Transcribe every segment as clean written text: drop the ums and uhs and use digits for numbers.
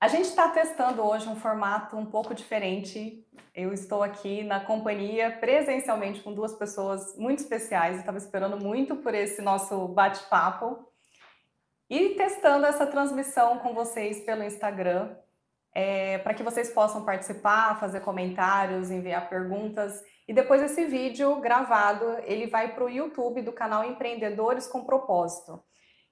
A gente está testando hoje um formato um pouco diferente. Eu estou aqui na companhia presencialmente com duas pessoas muito especiais. Eu estava esperando muito por esse nosso bate-papo e testando essa transmissão com vocês pelo Instagram, para que vocês possam participar, fazer comentários, enviar perguntas. E depois esse vídeo gravado, ele vai para o YouTube do canal Empreendedores com Propósito,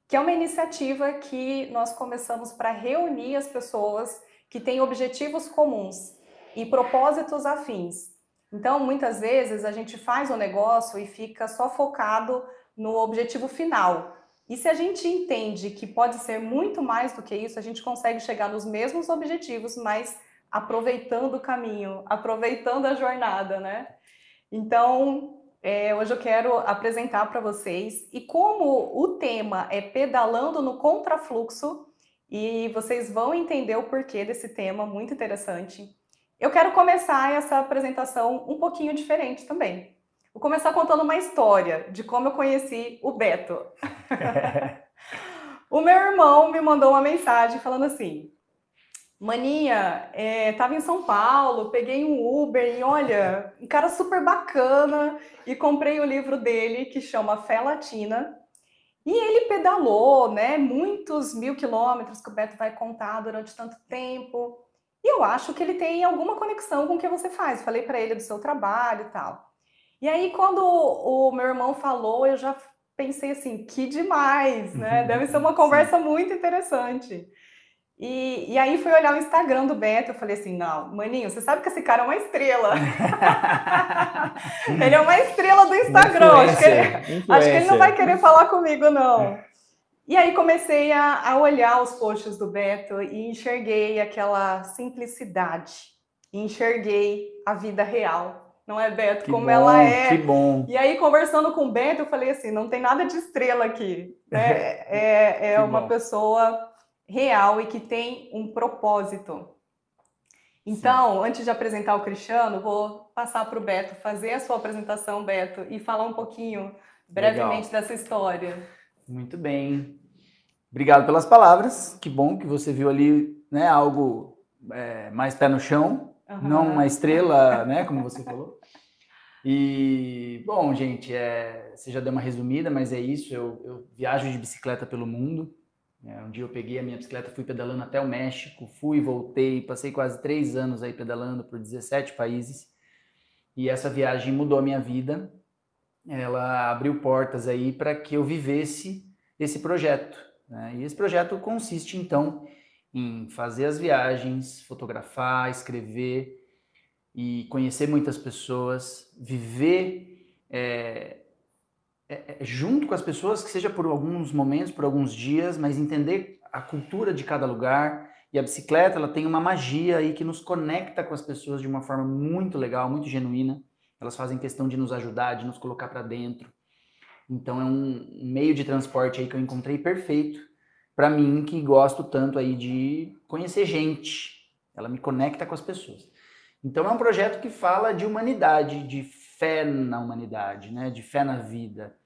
que é uma iniciativa que nós começamos para reunir as pessoas que têm objetivos comuns e propósitos afins. Então, muitas vezes, a gente faz um negócio e fica só focado no objetivo final. E se a gente entende que pode ser muito mais do que isso, a gente consegue chegar nos mesmos objetivos, mas aproveitando o caminho, aproveitando a jornada, né? Então, hoje eu quero apresentar para vocês, e como o tema é pedalando no contrafluxo, e vocês vão entender o porquê desse tema muito interessante, eu quero começar essa apresentação um pouquinho diferente também. Vou começar contando uma história de como eu conheci o Beto. O meu irmão me mandou uma mensagem falando assim: Maninha, tava em São Paulo, peguei um Uber e olha, um cara super bacana, e comprei o livro dele que chama Fé Latina. E ele pedalou, né, muitos 1000 quilômetros que o Beto vai contar durante tanto tempo. E eu acho que ele tem alguma conexão com o que você faz. Falei para ele do seu trabalho e tal. E aí, quando o meu irmão falou, eu já pensei assim, que demais, né? Deve ser uma Sim. conversa muito interessante. E aí fui olhar o Instagram do Beto, eu falei assim, não, maninho, você sabe que esse cara é uma estrela. Ele é uma estrela do Uma Instagram, influencer, acho que ele não vai influencer. querer falar comigo, não. E aí comecei a olhar os posts do Beto e enxerguei aquela simplicidade. E enxerguei a vida real. Não é, Beto, Que como ela bom, que é. bom, E aí, conversando com o Beto, eu falei assim, não tem nada de estrela aqui. Né? É que uma bom. pessoa real e que tem um propósito. Sim, Então, antes de apresentar o Cristiano, vou passar para o Beto fazer a sua apresentação, Beto, e falar um pouquinho, brevemente, legal. dessa história. Muito bem. Obrigado pelas palavras. Que bom que você viu ali, né, algo mais pé no chão, não uma Aham. estrela, né, como você falou. E, bom, gente, você já deu uma resumida, mas é isso. Eu viajo de bicicleta pelo mundo. Um dia eu peguei a minha bicicleta, fui pedalando até o México, fui, voltei, passei quase 3 anos aí pedalando por 17 países. E essa viagem mudou a minha vida. Ela abriu portas aí para que eu vivesse esse projeto, né? E esse projeto consiste, então, em fazer as viagens, fotografar, escrever e conhecer muitas pessoas, viver junto com as pessoas, que seja por alguns momentos, por alguns dias, mas entender a cultura de cada lugar. E a bicicleta, ela tem uma magia aí que nos conecta com as pessoas de uma forma muito legal, muito genuína. Elas fazem questão de nos ajudar, de nos colocar para dentro. Então é um meio de transporte aí que eu encontrei perfeito para mim, que gosto tanto aí de conhecer gente. Ela me conecta com as pessoas. Então é um projeto que fala de humanidade, de fé na humanidade, né? De fé na vida.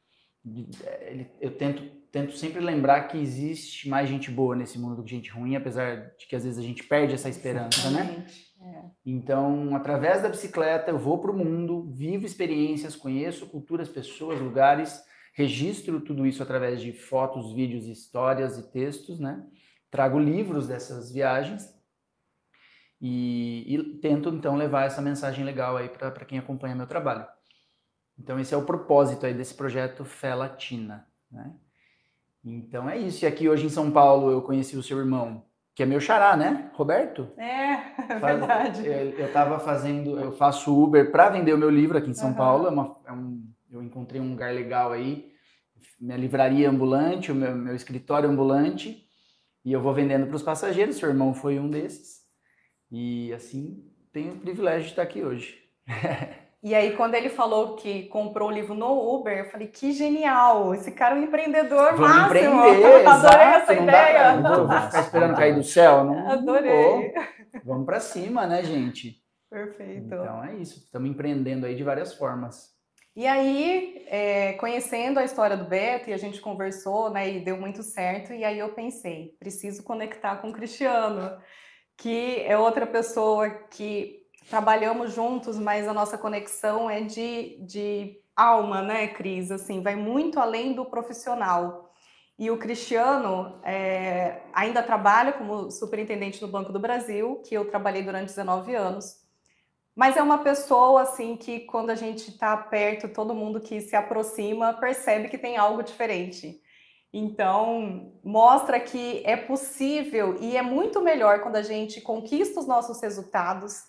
Eu tento sempre lembrar que existe mais gente boa nesse mundo do que gente ruim, apesar de que às vezes a gente perde essa esperança, né? Exatamente. É. Então, através da bicicleta, eu vou para o mundo, vivo experiências, conheço culturas, pessoas, lugares, registro tudo isso através de fotos, vídeos, histórias e textos, né? Trago livros dessas viagens e tento, então, levar essa mensagem legal aí para quem acompanha meu trabalho. Então, esse é o propósito aí desse projeto Fé Latina, né? Então, é isso. E aqui hoje em São Paulo eu conheci o seu irmão, que é meu xará, né? Roberto? É Faz, verdade. eu faço Uber para vender o meu livro aqui em São Paulo. Aham. Eu encontrei um lugar legal aí, minha livraria ambulante, o meu escritório ambulante, e eu vou vendendo para os passageiros. Seu irmão foi um desses, e assim tenho o privilégio de estar aqui hoje. E aí, quando ele falou que comprou o livro no Uber, eu falei, que genial! Esse cara é um empreendedor Vamos máximo! empreender, Adorei essa exato. Não dá para, ideia! vou ficar esperando cair do céu, não Adorei! vou. Vamos para cima, né, gente? Perfeito. Então é isso. Estamos empreendendo aí de várias formas. E aí, conhecendo a história do Beto, e a gente conversou, né, e deu muito certo, e aí eu pensei, preciso conectar com o Cristiano. que é outra pessoa que trabalhamos juntos, mas a nossa conexão é de alma, né, Cris? Assim, vai muito além do profissional. E o Cristiano ainda trabalha como superintendente no Banco do Brasil, que eu trabalhei durante 19 anos. Mas é uma pessoa, assim, que quando a gente está perto, todo mundo que se aproxima percebe que tem algo diferente. Então, mostra que é possível e é muito melhor quando a gente conquista os nossos resultados,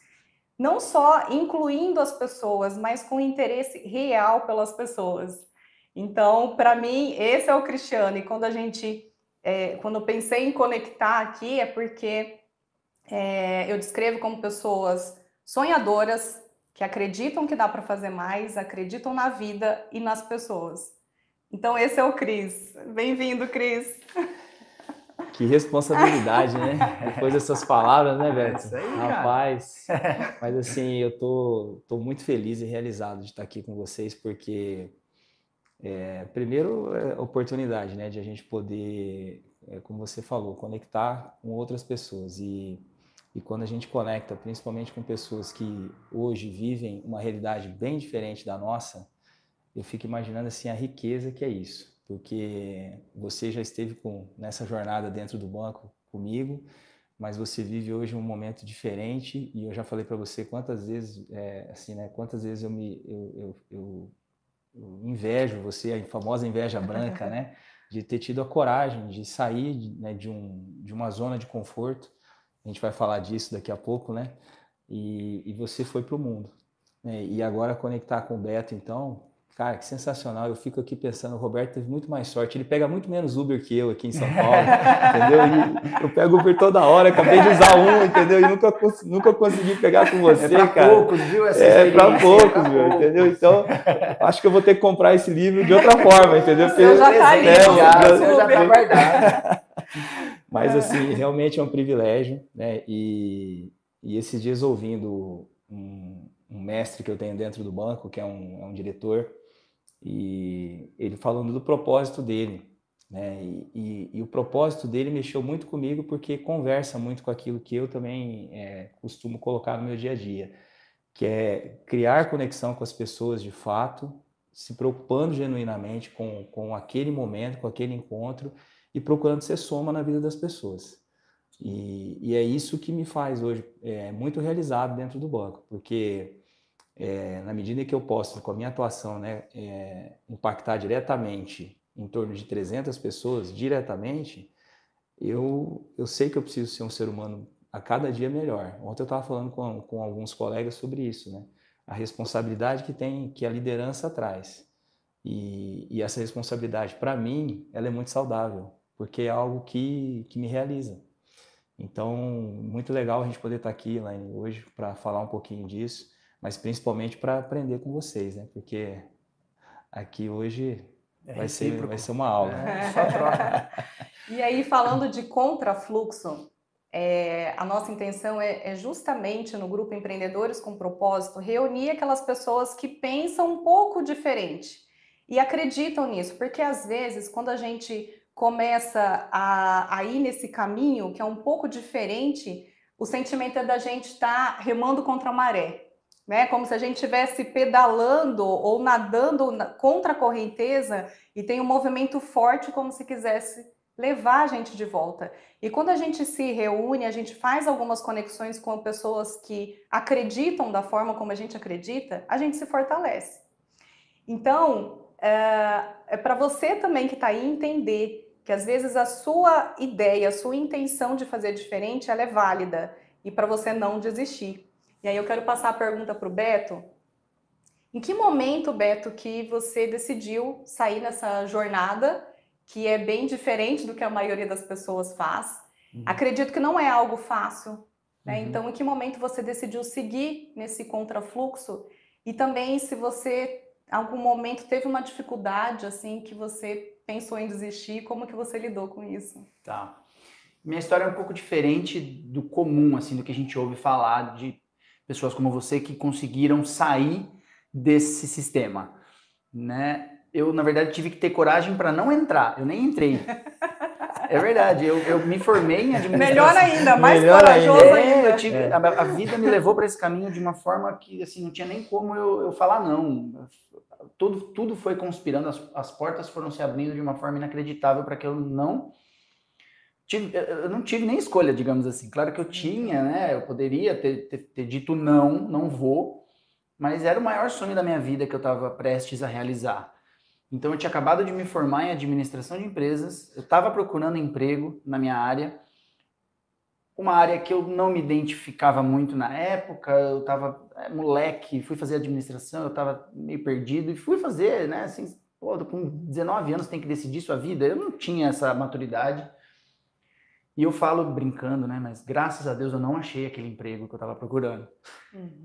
não só incluindo as pessoas, mas com interesse real pelas pessoas. Então, para mim, esse é o Cristiano. E quando eu pensei em conectar aqui, é porque eu descrevo como pessoas sonhadoras, que acreditam que dá para fazer mais, acreditam na vida e nas pessoas. Então, esse é o Cris. Bem-vindo, Cris. Que responsabilidade, né? Depois dessas palavras, né, Beto? Isso aí, rapaz. Mas assim, eu tô muito feliz e realizado de estar aqui com vocês, porque primeiro é a oportunidade, né, de a gente poder, como você falou, conectar com outras pessoas. E quando a gente conecta, principalmente com pessoas que hoje vivem uma realidade bem diferente da nossa, eu fico imaginando assim a riqueza que é isso, porque você já esteve nessa jornada dentro do banco comigo, mas você vive hoje um momento diferente e eu já falei para você quantas vezes assim, né, quantas vezes eu invejo você, a famosa inveja branca, né, de ter tido a coragem de sair, né, de uma zona de conforto. A gente vai falar disso daqui a pouco, né? E você foi para o mundo, né? E agora conectar com o Beto, então, cara, que sensacional. Eu fico aqui pensando, o Roberto teve muito mais sorte. Ele pega muito menos Uber que eu aqui em São Paulo, entendeu? E eu pego Uber toda hora, acabei de usar um, entendeu? E nunca consegui pegar com você, pra cara. Poucos, viu? Essa Para poucos, viu? Entendeu? Então, acho que eu vou ter que comprar esse livro de outra forma, entendeu? Porque eu já tá já tá guardado. Mas, assim, realmente é um privilégio, né? E esses dias ouvindo um mestre que eu tenho dentro do banco, que é um diretor, e ele falando do propósito dele, né? E o propósito dele mexeu muito comigo porque conversa muito com aquilo que eu também costumo colocar no meu dia a dia, que é criar conexão com as pessoas de fato, se preocupando genuinamente com aquele momento, com aquele encontro e procurando ser soma na vida das pessoas. E é isso que me faz hoje muito realizado dentro do banco, porque na medida que eu posso, com a minha atuação, né, impactar diretamente em torno de 300 pessoas, diretamente, eu sei que eu preciso ser um ser humano a cada dia melhor. Ontem eu estava falando com alguns colegas sobre isso, né? A responsabilidade que a liderança traz. E essa responsabilidade, para mim, ela é muito saudável, porque é algo que me realiza. Então, muito legal a gente poder estar aqui, Elaine, hoje para falar um pouquinho disso, mas principalmente para aprender com vocês, né? Porque aqui hoje vai ser uma aula. Só troca. E aí, falando de contrafluxo, a nossa intenção é justamente no Grupo Empreendedores com Propósito reunir aquelas pessoas que pensam um pouco diferente e acreditam nisso, porque às vezes quando a gente começa a ir nesse caminho que é um pouco diferente, o sentimento é da gente estar remando contra a maré, né? Como se a gente estivesse pedalando ou nadando contra a correnteza e tem um movimento forte como se quisesse levar a gente de volta. E quando a gente se reúne, a gente faz algumas conexões com pessoas que acreditam da forma como a gente acredita, a gente se fortalece. Então, para você também que está aí entender que às vezes a sua ideia, a sua intenção de fazer diferente, ela é válida e para você não desistir. E aí eu quero passar a pergunta para o Beto. Em que momento, Beto, que você decidiu sair nessa jornada que é bem diferente do que a maioria das pessoas faz? Acredito que não é algo fácil, né? Então, em que momento você decidiu seguir nesse contrafluxo? E também se você, em algum momento, teve uma dificuldade, assim, que você pensou em desistir, como que você lidou com isso? Tá. Minha história é um pouco diferente do comum, assim, do que a gente ouve falar de pessoas como você que conseguiram sair desse sistema, né? Eu, na verdade, tive que ter coragem para não entrar. Eu nem entrei. É verdade, eu me formei em administração. Melhor ainda, mais Melhor corajoso ainda. ainda. A vida me levou para esse caminho de uma forma que assim, não tinha nem como eu falar não. Tudo foi conspirando, as portas foram se abrindo de uma forma inacreditável para que eu não tive nem escolha, digamos assim. Claro que eu tinha, né? Eu poderia ter dito não vou, mas era o maior sonho da minha vida que eu estava prestes a realizar. Então eu tinha acabado de me formar em administração de empresas, eu estava procurando emprego na minha área, uma área que eu não me identificava muito na época, eu estava moleque, fui fazer administração, eu estava meio perdido e fui fazer, né? Assim, pô, com 19 anos tem que decidir sua vida, eu não tinha essa maturidade. E eu falo brincando, né? Mas graças a Deus eu não achei aquele emprego que eu estava procurando.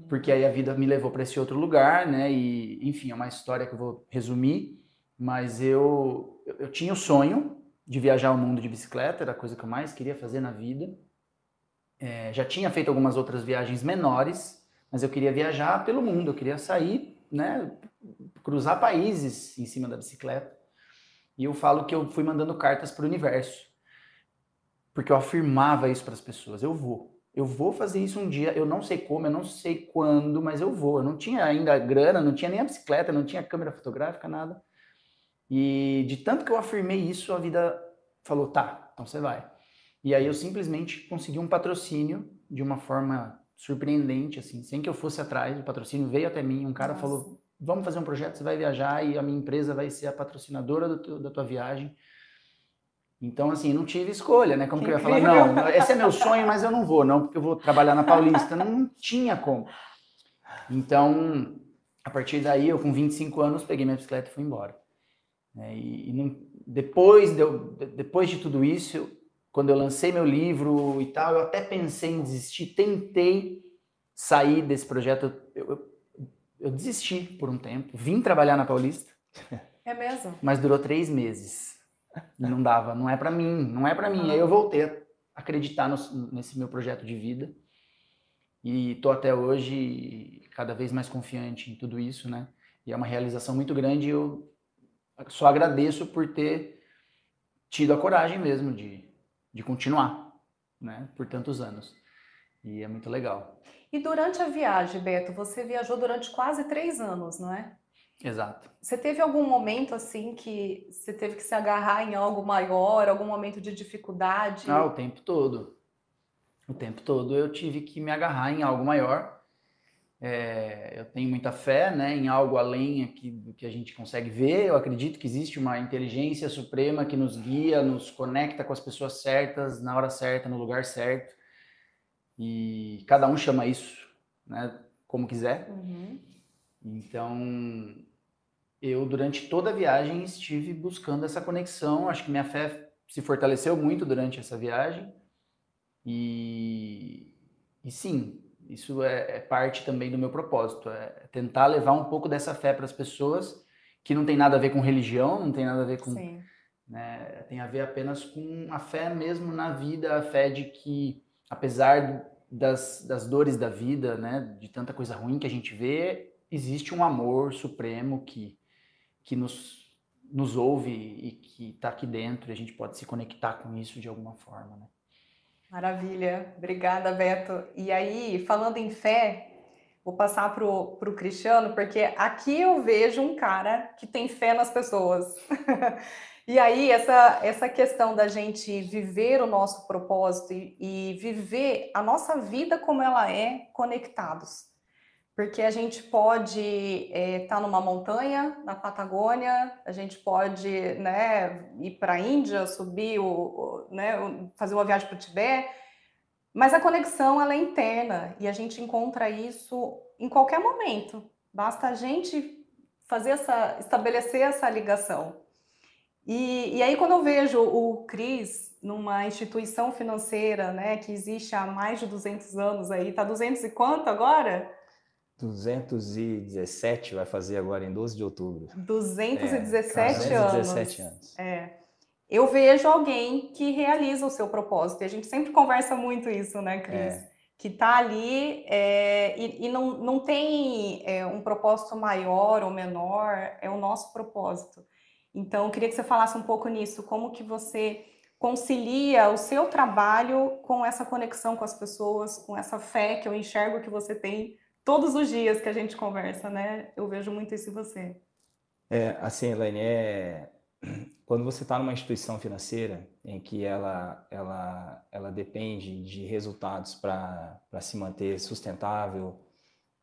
Porque aí a vida me levou para esse outro lugar, né? E, enfim, é uma história que eu vou resumir. Mas eu tinha o sonho de viajar o mundo de bicicleta, era a coisa que eu mais queria fazer na vida. Já tinha feito algumas outras viagens menores, mas eu queria viajar pelo mundo, eu queria sair, né? Cruzar países em cima da bicicleta. E eu falo que eu fui mandando cartas para o universo. Porque eu afirmava isso para as pessoas, eu vou fazer isso um dia, eu não sei como, eu não sei quando, mas eu vou. Eu não tinha ainda grana, não tinha nem a bicicleta, não tinha câmera fotográfica, nada. E de tanto que eu afirmei isso, a vida falou, tá, então você vai. E aí eu simplesmente consegui um patrocínio de uma forma surpreendente, assim, sem que eu fosse atrás, o patrocínio veio até mim, um cara falou, vamos fazer um projeto, você vai viajar e a minha empresa vai ser a patrocinadora da tua viagem. Então, assim, não tive escolha, né? Como que eu ia falar, não, esse é meu sonho, mas eu não vou, não, porque eu vou trabalhar na Paulista. Não tinha como. Então, a partir daí, eu com 25 anos, peguei minha bicicleta e fui embora. Depois de tudo isso, quando eu lancei meu livro e tal, eu até pensei em desistir, tentei sair desse projeto, eu desisti por um tempo, vim trabalhar na Paulista. É mesmo? Mas durou 3 meses. Não dava, não é pra mim. Aí eu voltei a acreditar nesse meu projeto de vida e tô até hoje cada vez mais confiante em tudo isso, né? E é uma realização muito grande e eu só agradeço por ter tido a coragem mesmo de continuar, né? Por tantos anos. E é muito legal. E durante a viagem, Beto, você viajou durante quase 3 anos, não é? Exato. Você teve algum momento assim que você teve que se agarrar em algo maior, algum momento de dificuldade? O tempo todo. O tempo todo eu tive que me agarrar em algo maior. Eu tenho muita fé, né, em algo além aqui do que a gente consegue ver. Eu acredito que existe uma inteligência suprema que nos guia, nos conecta com as pessoas certas, na hora certa, no lugar certo. E cada um chama isso, né, como quiser. Então, eu durante toda a viagem estive buscando essa conexão. Acho que minha fé se fortaleceu muito durante essa viagem. E sim, isso é parte também do meu propósito, é tentar levar um pouco dessa fé para as pessoas, que não tem nada a ver com religião, não tem nada a ver com... Né, tem a ver apenas com a fé mesmo na vida, a fé de que, apesar das dores da vida, né, de tanta coisa ruim que a gente vê, existe um amor supremo que nos ouve e que está aqui dentro, e a gente pode se conectar com isso de alguma forma, né? Maravilha, obrigada, Beto. E aí, falando em fé, vou passar pro Cristiano, porque aqui eu vejo um cara que tem fé nas pessoas. E aí, essa questão da gente viver o nosso propósito e viver a nossa vida como ela é, conectados. Porque a gente pode estar numa montanha, na Patagônia, a gente pode, né, ir para a Índia, subir, né, fazer uma viagem para o Tibete, mas a conexão ela é interna e a gente encontra isso em qualquer momento. Basta a gente estabelecer essa ligação. E aí quando eu vejo o Cris numa instituição financeira, né, que existe há mais de 200 anos aí, tá 200 e quanto agora? 217 vai fazer agora em 12 de outubro. 217 anos. 217 anos. Eu vejo alguém que realiza o seu propósito. E a gente sempre conversa muito isso, né, Cris? Que tá ali e não tem um propósito maior ou menor, é o nosso propósito. Então, eu queria que você falasse um pouco nisso, como que você concilia o seu trabalho com essa conexão com as pessoas, com essa fé que eu enxergo que você tem todos os dias que a gente conversa, né? Eu vejo muito isso em você. Assim, Elaine, quando você está numa instituição financeira em que ela depende de resultados para se manter sustentável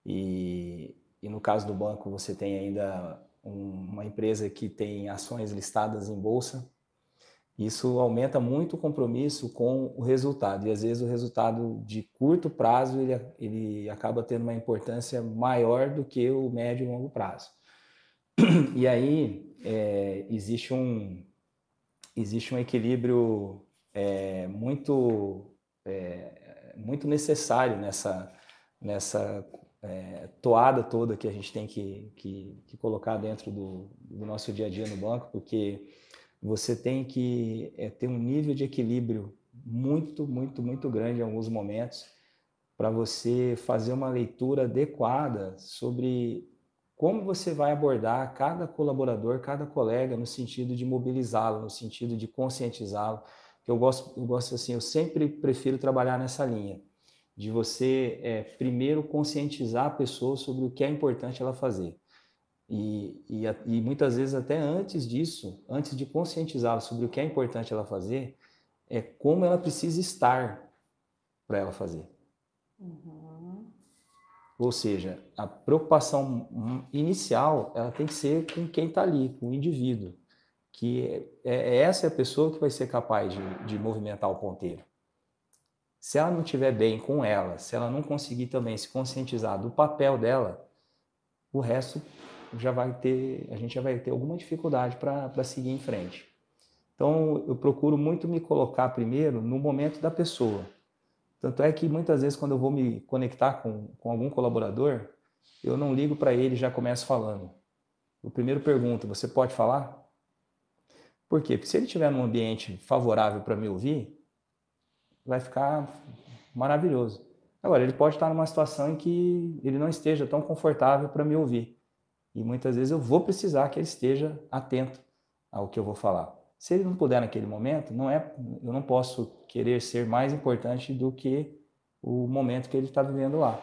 e no caso do banco você tem ainda uma empresa que tem ações listadas em bolsa, isso aumenta muito o compromisso com o resultado e às vezes o resultado de curto prazo ele acaba tendo uma importância maior do que o médio e longo prazo. E aí existe um equilíbrio muito necessário nessa toada toda que a gente tem que colocar dentro do nosso dia a dia no banco, porque você tem que ter um nível de equilíbrio muito, muito, muito grande em alguns momentos para você fazer uma leitura adequada sobre como você vai abordar cada colaborador, cada colega, no sentido de mobilizá-lo, no sentido de conscientizá-lo. Eu gosto assim, eu sempre prefiro trabalhar nessa linha, de você primeiro conscientizar a pessoa sobre o que é importante ela fazer. E muitas vezes até antes disso, antes de conscientizá-la sobre o que é importante ela fazer, é como ela precisa estar para ela fazer. Uhum. Ou seja, a preocupação inicial ela tem que ser com quem está ali, com o indivíduo, que essa é a pessoa que vai ser capaz de movimentar o ponteiro. Se ela não estiver bem com ela, se ela não conseguir também se conscientizar do papel dela, o resto a gente já vai ter alguma dificuldade para seguir em frente. Então, eu procuro muito me colocar primeiro no momento da pessoa. Tanto é que muitas vezes quando eu vou me conectar com algum colaborador, eu não ligo para ele e já começo falando. Eu primeiro pergunto, você pode falar? Por quê? Porque se ele estiver num ambiente favorável para me ouvir, vai ficar maravilhoso. Agora, ele pode estar numa situação em que ele não esteja tão confortável para me ouvir. E muitas vezes eu vou precisar que ele esteja atento ao que eu vou falar. Se ele não puder naquele momento, eu não posso querer ser mais importante do que o momento que ele está vivendo lá.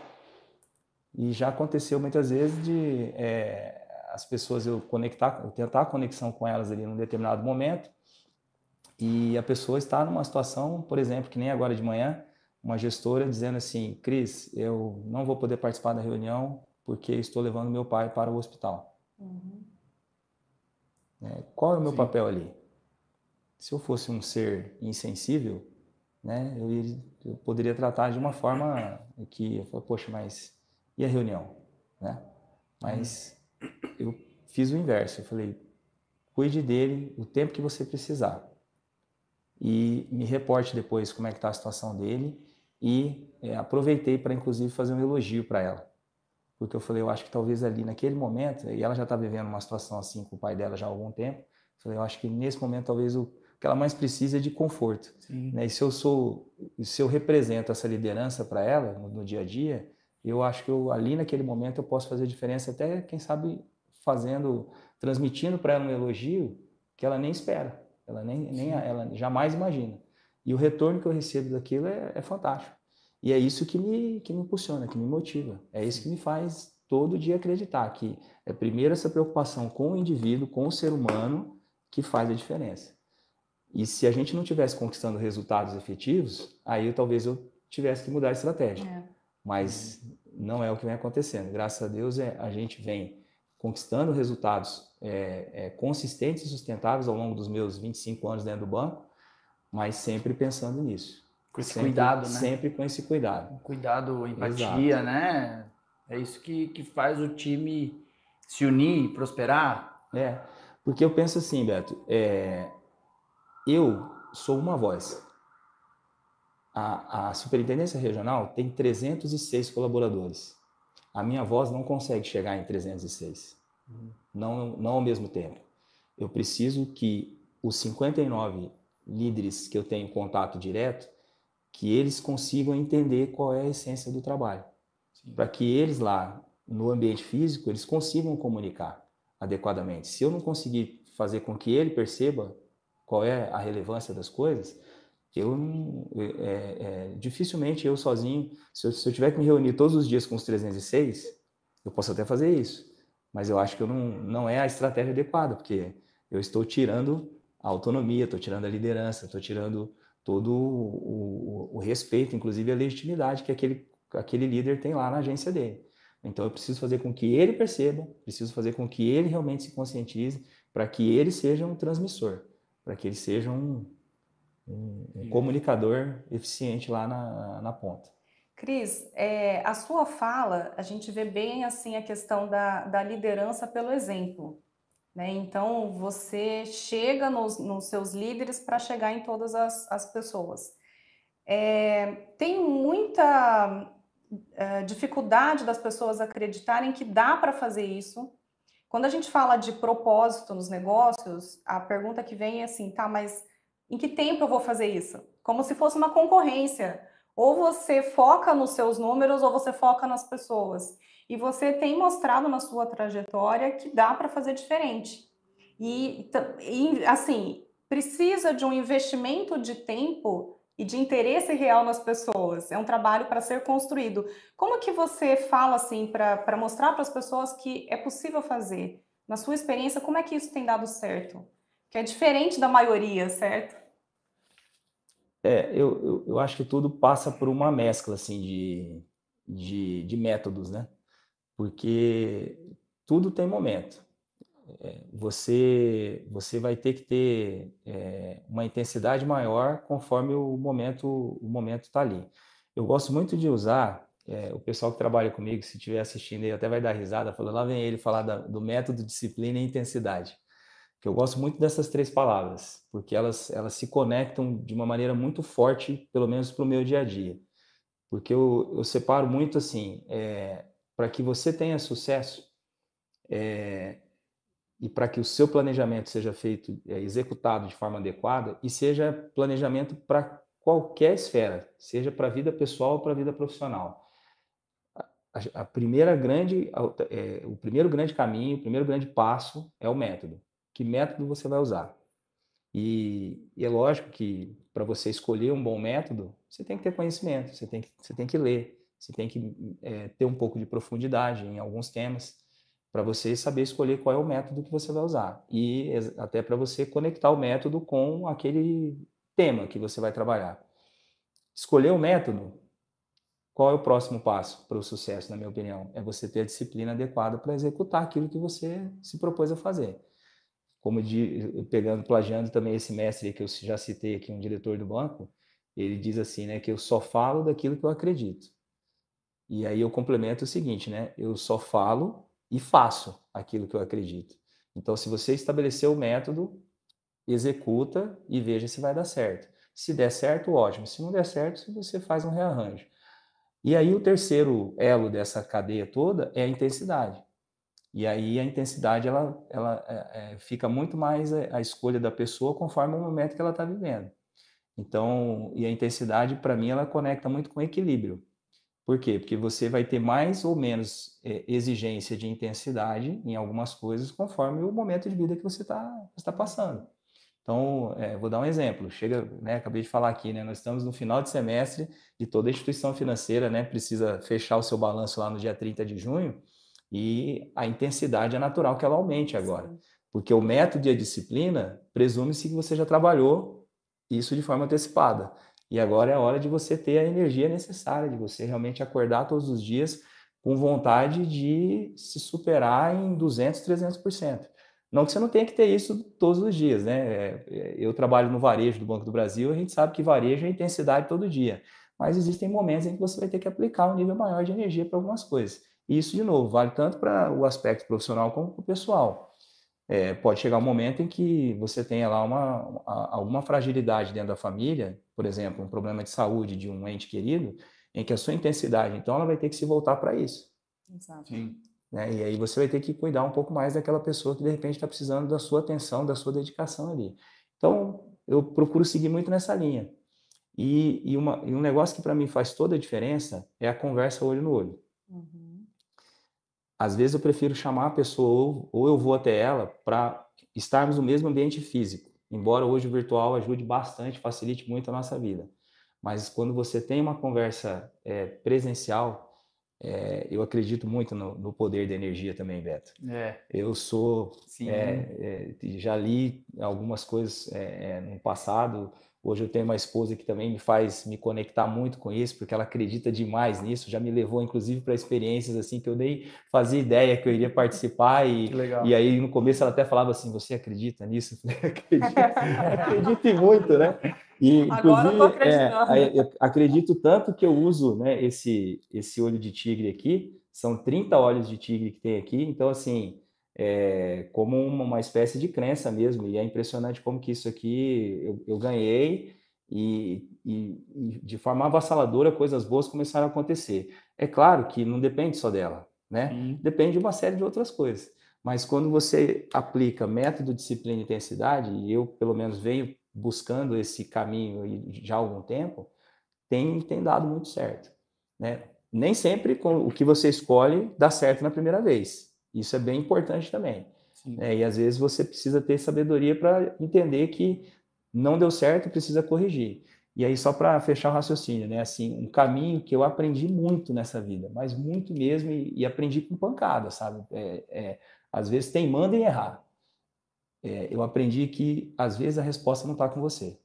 E já aconteceu muitas vezes de as pessoas eu tentar a conexão com elas ali num determinado momento e a pessoa está numa situação, por exemplo, que nem agora de manhã, uma gestora dizendo assim, Cris, eu não vou poder participar da reunião porque estou levando meu pai para o hospital. Uhum. Qual é o meu papel ali? Se eu fosse um ser insensível, né, eu poderia tratar de uma forma que eu falo, poxa, mas e a reunião? Né? Mas eu fiz o inverso, eu falei, cuide dele o tempo que você precisar e me reporte depois como é que está a situação dele e aproveitei para inclusive fazer um elogio para ela. Porque eu falei, eu acho que talvez ali naquele momento, e ela já está vivendo uma situação assim com o pai dela já há algum tempo, eu falei, eu acho que nesse momento talvez o que ela mais precisa é de conforto. Né? E se eu represento essa liderança para ela no dia a dia, eu acho que ali naquele momento eu posso fazer diferença até, quem sabe, transmitindo para ela um elogio que ela nem espera, ela jamais imagina. E o retorno que eu recebo daquilo é fantástico. E é isso que me impulsiona, que me motiva. É isso que me faz todo dia acreditar que é primeiro essa preocupação com o indivíduo, com o ser humano, que faz a diferença. E se a gente não tivesse conquistando resultados efetivos, aí talvez eu tivesse que mudar a estratégia. Mas não é o que vem acontecendo. Graças a Deus a gente vem conquistando resultados consistentes e sustentáveis ao longo dos meus 25 anos dentro do banco, mas sempre pensando nisso. Com esse cuidado, né? Sempre com esse cuidado. Cuidado, empatia, exato, né? É isso que faz o time se unir e prosperar. Porque eu penso assim, Beto, eu sou uma voz. A Superintendência Regional tem 306 colaboradores. A minha voz não consegue chegar em 306. Não ao mesmo tempo. Eu preciso que os 59 líderes que eu tenho contato direto, que eles consigam entender qual é a essência do trabalho. Para que eles lá, no ambiente físico, eles consigam comunicar adequadamente. Se eu não conseguir fazer com que ele perceba qual é a relevância das coisas, eu dificilmente eu sozinho, se eu tiver que me reunir todos os dias com os 306, eu posso até fazer isso, mas eu acho que não é a estratégia adequada, porque eu estou tirando a autonomia, estou tirando a liderança, estou tirando todo o respeito, inclusive a legitimidade que aquele líder tem lá na agência dele. Então eu preciso fazer com que ele perceba, preciso fazer com que ele realmente se conscientize, para que ele seja um transmissor, para que ele seja um comunicador eficiente lá na ponta. Cris, a sua fala, a gente vê bem assim a questão da liderança pelo exemplo, né? Então, você chega nos seus líderes para chegar em todas as pessoas. Tem muita dificuldade das pessoas acreditarem que dá para fazer isso. Quando a gente fala de propósito nos negócios, a pergunta que vem é assim, tá, mas em que tempo eu vou fazer isso? Como se fosse uma concorrência. Ou você foca nos seus números ou você foca nas pessoas. E você tem mostrado na sua trajetória que dá para fazer diferente. E, assim, precisa de um investimento de tempo e de interesse real nas pessoas. É um trabalho para ser construído. Como que você fala assim para mostrar para as pessoas que é possível fazer? Na sua experiência, como é que isso tem dado certo? Que é diferente da maioria, certo? Eu acho que tudo passa por uma mescla assim de métodos, né? Porque tudo tem momento. Você vai ter que ter uma intensidade maior conforme o momento está ali. Eu gosto muito de usar, o pessoal que trabalha comigo, se estiver assistindo aí, até vai dar risada, falando, lá vem ele falar do método, disciplina e intensidade. Que eu gosto muito dessas três palavras, porque elas se conectam de uma maneira muito forte, pelo menos para o meu dia a dia. Porque eu separo muito assim, para que você tenha sucesso, e para que o seu planejamento seja feito, executado de forma adequada, e seja planejamento para qualquer esfera, seja para a vida pessoal ou para a vida profissional. O primeiro grande caminho, o primeiro grande passo é o método. Que método você vai usar? E é lógico que para você escolher um bom método, você tem que ter conhecimento, você tem que ler, você tem que ter um pouco de profundidade em alguns temas para você saber escolher qual é o método que você vai usar. E até para você conectar o método com aquele tema que você vai trabalhar. Escolher o método, qual é o próximo passo para o sucesso, na minha opinião? É você ter a disciplina adequada para executar aquilo que você se propôs a fazer. Como plagiando também esse mestre que eu já citei aqui, um diretor do banco, ele diz assim, né, que eu só falo daquilo que eu acredito. E aí eu complemento o seguinte, né, eu só falo e faço aquilo que eu acredito. Então, se você estabeleceu o método, executa e veja se vai dar certo. Se der certo, ótimo. Se não der certo, você faz um rearranjo. E aí o terceiro elo dessa cadeia toda é a intensidade. E aí a intensidade ela fica muito mais a escolha da pessoa conforme o momento que ela está vivendo. Então, e a intensidade para mim ela conecta muito com equilíbrio. Por quê? Porque você vai ter mais ou menos exigência de intensidade em algumas coisas conforme o momento de vida que você está passando. Então, vou dar um exemplo. Chega, né, acabei de falar aqui, né, nós estamos no final de semestre e toda instituição financeira, né, precisa fechar o seu balanço lá no dia 30 de junho e a intensidade é natural que ela aumente agora. Sim. Porque o método e a disciplina presume-se que você já trabalhou isso de forma antecipada. E agora é a hora de você ter a energia necessária, de você realmente acordar todos os dias com vontade de se superar em 200%, 300%. Não que você não tenha que ter isso todos os dias, né? Eu trabalho no varejo do Banco do Brasil, a gente sabe que varejo é intensidade todo dia. Mas existem momentos em que você vai ter que aplicar um nível maior de energia para algumas coisas. E isso, de novo, vale tanto para o aspecto profissional como para o pessoal. Pode chegar um momento em que você tenha lá alguma fragilidade dentro da família, por exemplo, um problema de saúde de um ente querido, em que a sua intensidade, então, ela vai ter que se voltar para isso. Exato. Sim. Né? E aí você vai ter que cuidar um pouco mais daquela pessoa que, de repente, está precisando da sua atenção, da sua dedicação ali. Então, eu procuro seguir muito nessa linha. E um negócio que, para mim, faz toda a diferença é a conversa olho no olho. Uhum. Às vezes eu prefiro chamar a pessoa ou eu vou até ela para estarmos no mesmo ambiente físico. Embora hoje o virtual ajude bastante, facilite muito a nossa vida. Mas quando você tem uma conversa presencial, eu acredito muito no poder da energia também, Beto. Eu sou, já li algumas coisas no passado. Hoje eu tenho uma esposa que também me faz me conectar muito com isso, porque ela acredita demais nisso. Já me levou, inclusive, para experiências assim que eu nem fazia ideia que eu iria participar. E aí, no começo, ela até falava assim: você acredita nisso? Eu falei, acredito muito, né? E, agora eu tô acreditando. eu acredito tanto que eu uso, né, esse olho de tigre aqui. São 30 olhos de tigre que tem aqui. Então, assim, como uma espécie de crença mesmo, e é impressionante como que isso aqui eu ganhei e de forma avassaladora coisas boas começaram a acontecer. É claro que não depende só dela, né? Depende de uma série de outras coisas, mas quando você aplica método, disciplina e intensidade, e eu pelo menos venho buscando esse caminho já há algum tempo, tem dado muito certo, né? Nem sempre o que você escolhe dá certo na primeira vez. Isso é bem importante também. E às vezes você precisa ter sabedoria para entender que não deu certo, precisa corrigir. E aí, só para fechar o raciocínio, né? Assim, um caminho que eu aprendi muito nessa vida, mas muito mesmo, e aprendi com pancada, sabe? Às vezes teimando em errar. Eu aprendi que às vezes a resposta não está com você.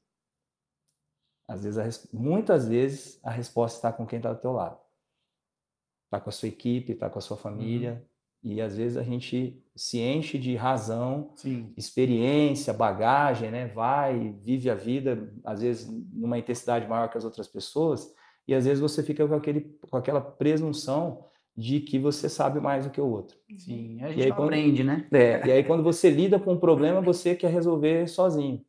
Às vezes, muitas vezes, a resposta está com quem está do teu lado. Está com a sua equipe, está com a sua família. E às vezes a gente se enche de razão, experiência, bagagem, né? Vive a vida, às vezes numa intensidade maior que as outras pessoas, e às vezes você fica com aquela presunção de que você sabe mais do que o outro. Sim, a gente não aprende, né? E aí quando você lida com um problema, você quer resolver sozinho.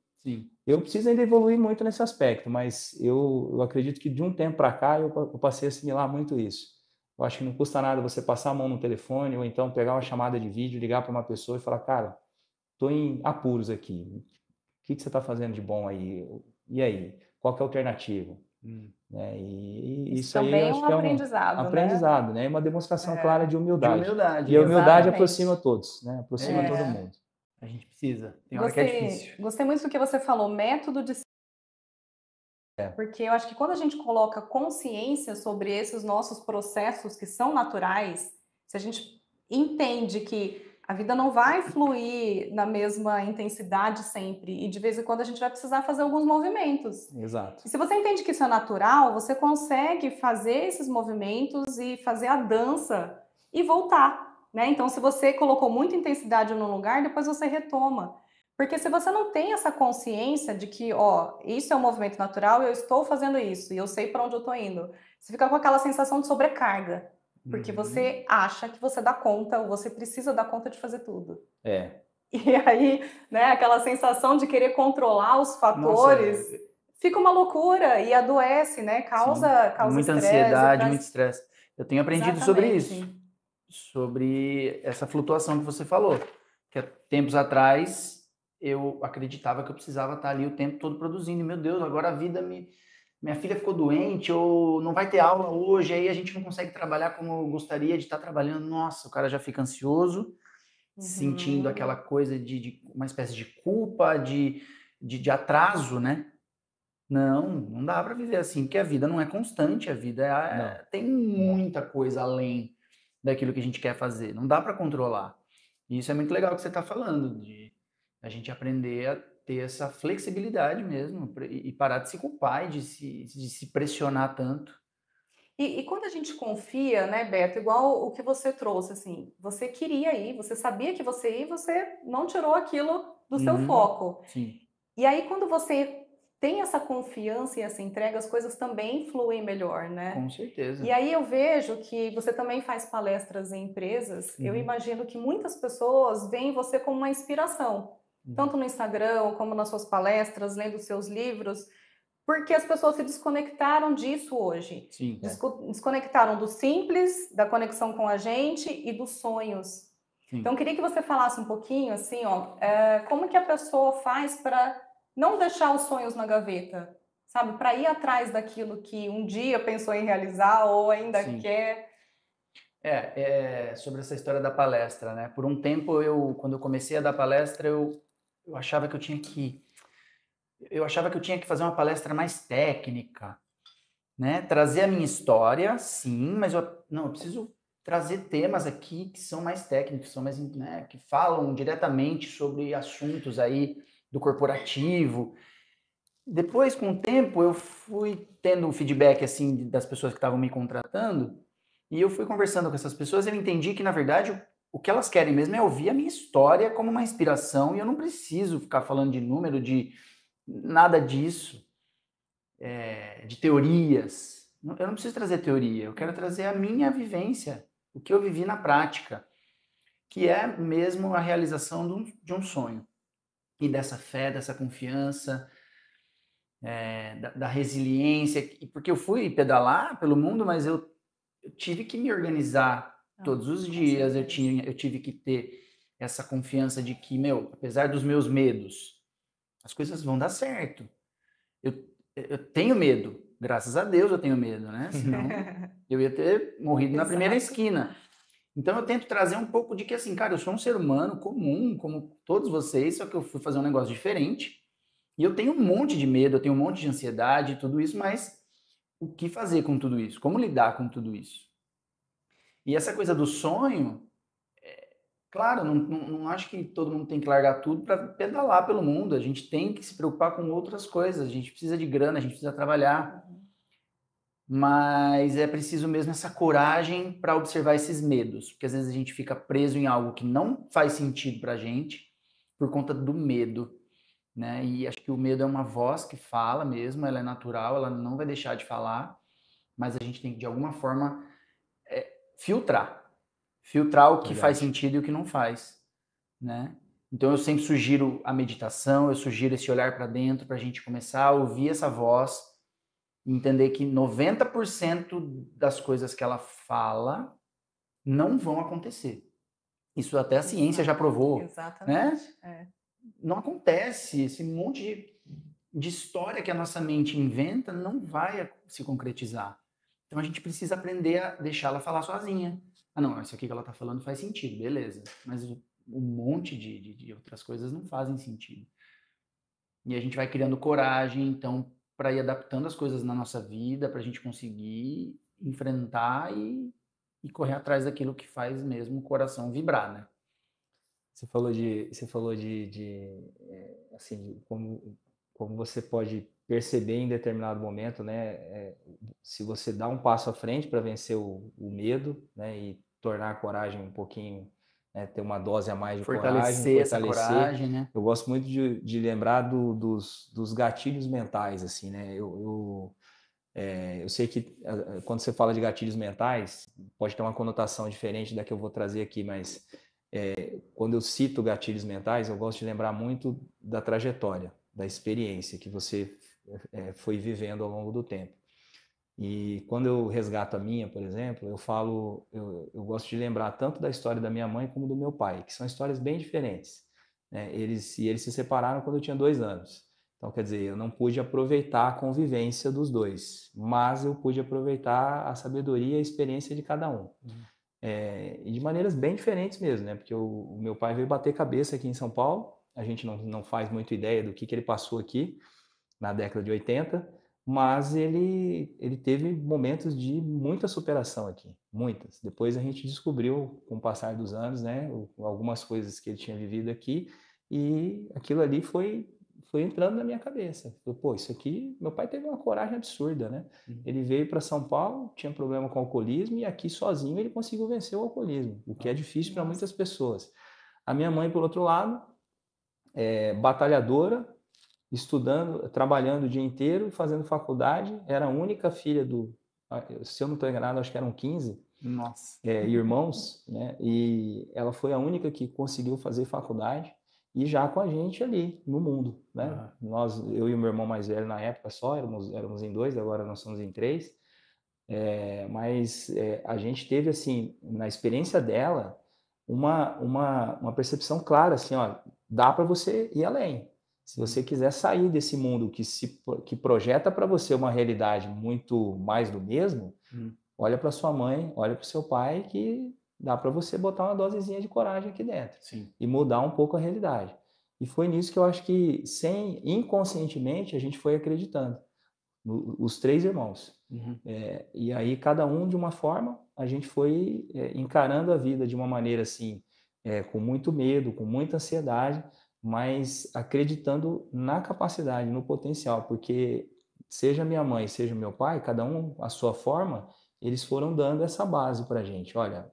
Eu preciso ainda evoluir muito nesse aspecto, mas eu acredito que de um tempo para cá eu passei a assimilar muito isso. Eu acho que não custa nada você passar a mão no telefone ou então pegar uma chamada de vídeo, ligar para uma pessoa e falar: cara, estou em apuros aqui. O que você está fazendo de bom aí? E aí? Qual que é a alternativa? E isso aí eu acho que é um aprendizado, né? Uma demonstração clara de humildade. E a humildade aproxima todos, né? Aproxima todo mundo. A gente precisa. Tem hora que é difícil. Gostei muito do que você falou, método de... Porque eu acho que quando a gente coloca consciência sobre esses nossos processos que são naturais, se a gente entende que a vida não vai fluir na mesma intensidade sempre, e de vez em quando a gente vai precisar fazer alguns movimentos. Exato. E se você entende que isso é natural, você consegue fazer esses movimentos e fazer a dança e voltar, né? Então, se você colocou muita intensidade num lugar, depois você retoma. Porque se você não tem essa consciência de que, ó, isso é um movimento natural, eu estou fazendo isso e eu sei para onde eu estou indo, você fica com aquela sensação de sobrecarga, porque você acha que você dá conta ou você precisa dar conta de fazer tudo. E aí, né, aquela sensação de querer controlar os fatores, fica uma loucura e adoece, né? Causa muita ansiedade, muito estresse. Eu tenho aprendido sobre isso, sobre essa flutuação que você falou, que há tempos atrás eu acreditava que eu precisava estar ali o tempo todo produzindo. E, meu Deus, agora a vida minha filha ficou doente ou não vai ter aula hoje, aí a gente não consegue trabalhar como eu gostaria de estar trabalhando. Nossa, o cara já fica ansioso, sentindo aquela coisa de uma espécie de culpa, de atraso, né? Não dá para viver assim, porque a vida não é constante, a vida tem muita coisa além daquilo que a gente quer fazer, não dá para controlar. E isso é muito legal que você está falando, de a gente aprender a ter essa flexibilidade mesmo e parar de se culpar e de se pressionar tanto. E quando a gente confia, né, Beto, igual o que você trouxe, assim, você queria ir, você sabia que você ia e você não tirou aquilo do seu foco. E aí, quando você tem essa confiança e essa entrega, as coisas também fluem melhor, né? Com certeza. E aí eu vejo que você também faz palestras em empresas, eu imagino que muitas pessoas veem você como uma inspiração, tanto no Instagram como nas suas palestras, lendo seus livros, porque as pessoas se desconectaram disso hoje. Desconectaram do simples, da conexão com a gente e dos sonhos. Então, eu queria que você falasse um pouquinho, assim, ó, como que a pessoa faz para não deixar os sonhos na gaveta, sabe? Para ir atrás daquilo que um dia pensou em realizar ou ainda quer. Sobre essa história da palestra, né? Por um tempo, quando eu comecei a dar palestra, eu achava que eu tinha que eu achava que eu tinha que fazer uma palestra mais técnica, né? Trazer a minha história, sim, mas eu preciso trazer temas aqui que são mais técnicos, são mais, né, que falam diretamente sobre assuntos aí do corporativo. Depois, com o tempo, eu fui tendo um feedback assim das pessoas que estavam me contratando e eu fui conversando com essas pessoas e eu entendi que, na verdade, o que elas querem mesmo é ouvir a minha história como uma inspiração e eu não preciso ficar falando de número, de nada disso, de teorias. Eu não preciso trazer teoria, eu quero trazer a minha vivência, o que eu vivi na prática, que é mesmo a realização de um sonho. E dessa fé, dessa confiança, da resiliência, porque eu fui pedalar pelo mundo, mas eu tive que me organizar todos os dias, eu tive que ter essa confiança de que, apesar dos meus medos, as coisas vão dar certo. Eu tenho medo, graças a Deus eu tenho medo, né? Senão eu ia ter morrido na primeira esquina. Então eu tento trazer um pouco de que, assim, cara, eu sou um ser humano comum, como todos vocês, só que eu fui fazer um negócio diferente. E eu tenho um monte de medo, eu tenho um monte de ansiedade, tudo isso, mas o que fazer com tudo isso? Como lidar com tudo isso? E essa coisa do sonho, claro, não acho que todo mundo tem que largar tudo para pedalar pelo mundo. A gente tem que se preocupar com outras coisas. A gente precisa de grana, a gente precisa trabalhar. Mas é preciso mesmo essa coragem para observar esses medos. Porque às vezes a gente fica preso em algo que não faz sentido para a gente por conta do medo. Né? E acho que o medo é uma voz que fala mesmo, ela é natural, ela não vai deixar de falar, mas a gente tem que, de alguma forma, filtrar. Filtrar o que faz sentido e o que não faz. Né? Então eu sempre sugiro a meditação, eu sugiro esse olhar para dentro, para a gente começar a ouvir essa voz e entender que 90% das coisas que ela fala não vão acontecer. Isso até a ciência já provou. Exatamente. Né? Não acontece, esse monte de história que a nossa mente inventa não vai se concretizar. Então a gente precisa aprender a deixá-la falar sozinha. Ah, não, isso aqui que ela está falando faz sentido, beleza. Mas um monte de outras coisas não fazem sentido. E a gente vai criando coragem, então, para ir adaptando as coisas na nossa vida, para a gente conseguir enfrentar e correr atrás daquilo que faz mesmo o coração vibrar, né? Você falou assim, como você pode perceber em determinado momento, né, se você dá um passo à frente para vencer o medo, né, e tornar a coragem um pouquinho, né, ter uma dose a mais de fortalecer essa coragem, né? Eu gosto muito de lembrar dos gatilhos mentais, assim, né, eu sei que quando você fala de gatilhos mentais, pode ter uma conotação diferente da que eu vou trazer aqui, mas quando eu cito gatilhos mentais, eu gosto de lembrar muito da trajetória, da experiência que você foi vivendo ao longo do tempo. E quando eu resgato a minha, por exemplo, eu gosto de lembrar tanto da história da minha mãe como do meu pai, que são histórias bem diferentes. Né? Eles se separaram quando eu tinha 2 anos. Então, quer dizer, eu não pude aproveitar a convivência dos dois, mas eu pude aproveitar a sabedoria e a experiência de cada um. E de maneiras bem diferentes mesmo, né? Porque o meu pai veio bater cabeça aqui em São Paulo, a gente não faz muito ideia do que ele passou aqui na década de 80, mas ele teve momentos de muita superação aqui, muitas. Depois a gente descobriu, com o passar dos anos, né, algumas coisas que ele tinha vivido aqui, e aquilo ali foi entrando na minha cabeça. Pô, isso aqui, meu pai teve uma coragem absurda, né? Ele veio para São Paulo, tinha problema com alcoolismo, e aqui sozinho ele conseguiu vencer o alcoolismo, o que é difícil para muitas pessoas. A minha mãe, por outro lado, batalhadora, estudando, trabalhando o dia inteiro, fazendo faculdade, era a única filha se eu não estou enganado, acho que eram 15 irmãos, né? E ela foi a única que conseguiu fazer faculdade e já com a gente ali no mundo, né? Eu e o meu irmão mais velho na época só, éramos em 2, agora nós somos em 3. Mas a gente teve, assim, na experiência dela, uma percepção clara, assim, ó, dá para você ir além. Se você quiser sair desse mundo que projeta para você uma realidade muito mais do mesmo, olha para sua mãe, olha para o seu pai, que dá para você botar uma dosezinha de coragem aqui dentro. Sim. E mudar um pouco a realidade. E foi nisso que eu acho que, inconscientemente, a gente foi acreditando. Os 3 irmãos. Uhum. E aí, cada um de uma forma, a gente foi encarando a vida de uma maneira assim, com muito medo, com muita ansiedade, mas acreditando na capacidade, no potencial, porque seja minha mãe, seja meu pai, cada um a sua forma, eles foram dando essa base para a gente. Olha,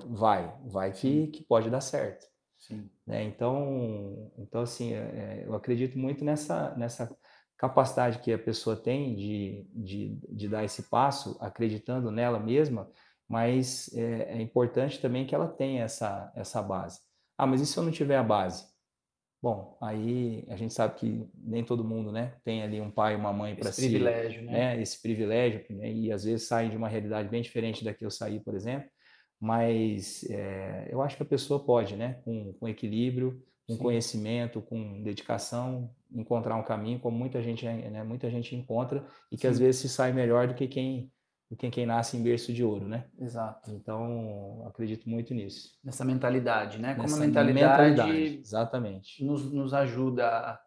vai Sim, que pode dar certo. sim. Né? Então assim, eu acredito muito nessa capacidade que a pessoa tem de dar esse passo, acreditando nela mesma, mas é importante também que ela tenha essa base. Ah, mas e se eu não tiver a base? Bom, aí a gente sabe que nem todo mundo, né, tem ali um pai e uma mãe para Esse se, privilégio, né? né, esse privilégio, né, e às vezes saem de uma realidade bem diferente da que eu saí, por exemplo, mas eu acho que a pessoa pode, né, com equilíbrio, com Sim. conhecimento, com dedicação, encontrar um caminho, como muita gente encontra, e que às Sim, vezes se sai melhor do que quem nasce em berço de ouro, né? exato. Então, acredito muito nisso, Nessa mentalidade, né? Como a nessa mentalidade, mentalidade exatamente. nos ajuda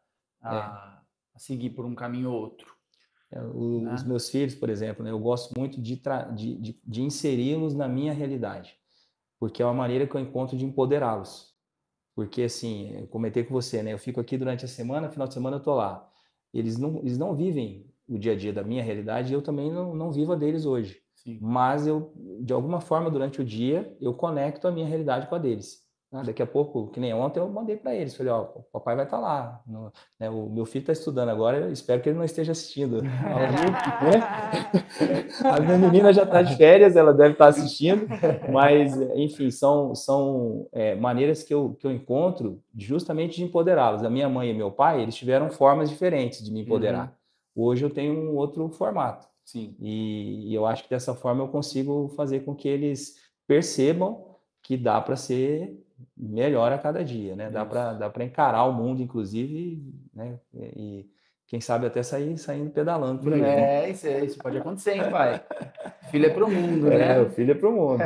É. a seguir por um caminho ou outro, Os né? meus filhos, por exemplo, né, eu gosto muito de inseri-los na minha realidade, porque é uma maneira que eu encontro de empoderá-los. Porque, assim, eu comentei com você, né? Eu fico aqui durante a semana, final de semana eu tô lá. Eles não vivem o dia a dia da minha realidade e eu também não vivo a deles hoje. Sim. Mas eu, de alguma forma, durante o dia, eu conecto a minha realidade com a deles. Daqui a pouco, que nem ontem, eu mandei para eles. Falei, ó, o papai vai estar lá. Né, o meu filho está estudando agora, eu espero que ele não esteja assistindo ao vivo, né? A minha menina já está de férias, ela deve estar assistindo, mas, enfim, são maneiras que eu encontro justamente de empoderá-los. A minha mãe e meu pai, eles tiveram formas diferentes de me Uhum. empoderar. Hoje eu tenho um outro formato. Sim. E eu acho que dessa forma eu consigo fazer com que eles percebam que dá para ser melhor a cada dia, né? Dá Isso. para encarar o mundo, inclusive, né? E quem sabe até saindo pedalando por aí, né? Isso pode acontecer, hein, pai? Filho é pro mundo, O né? filho é pro mundo.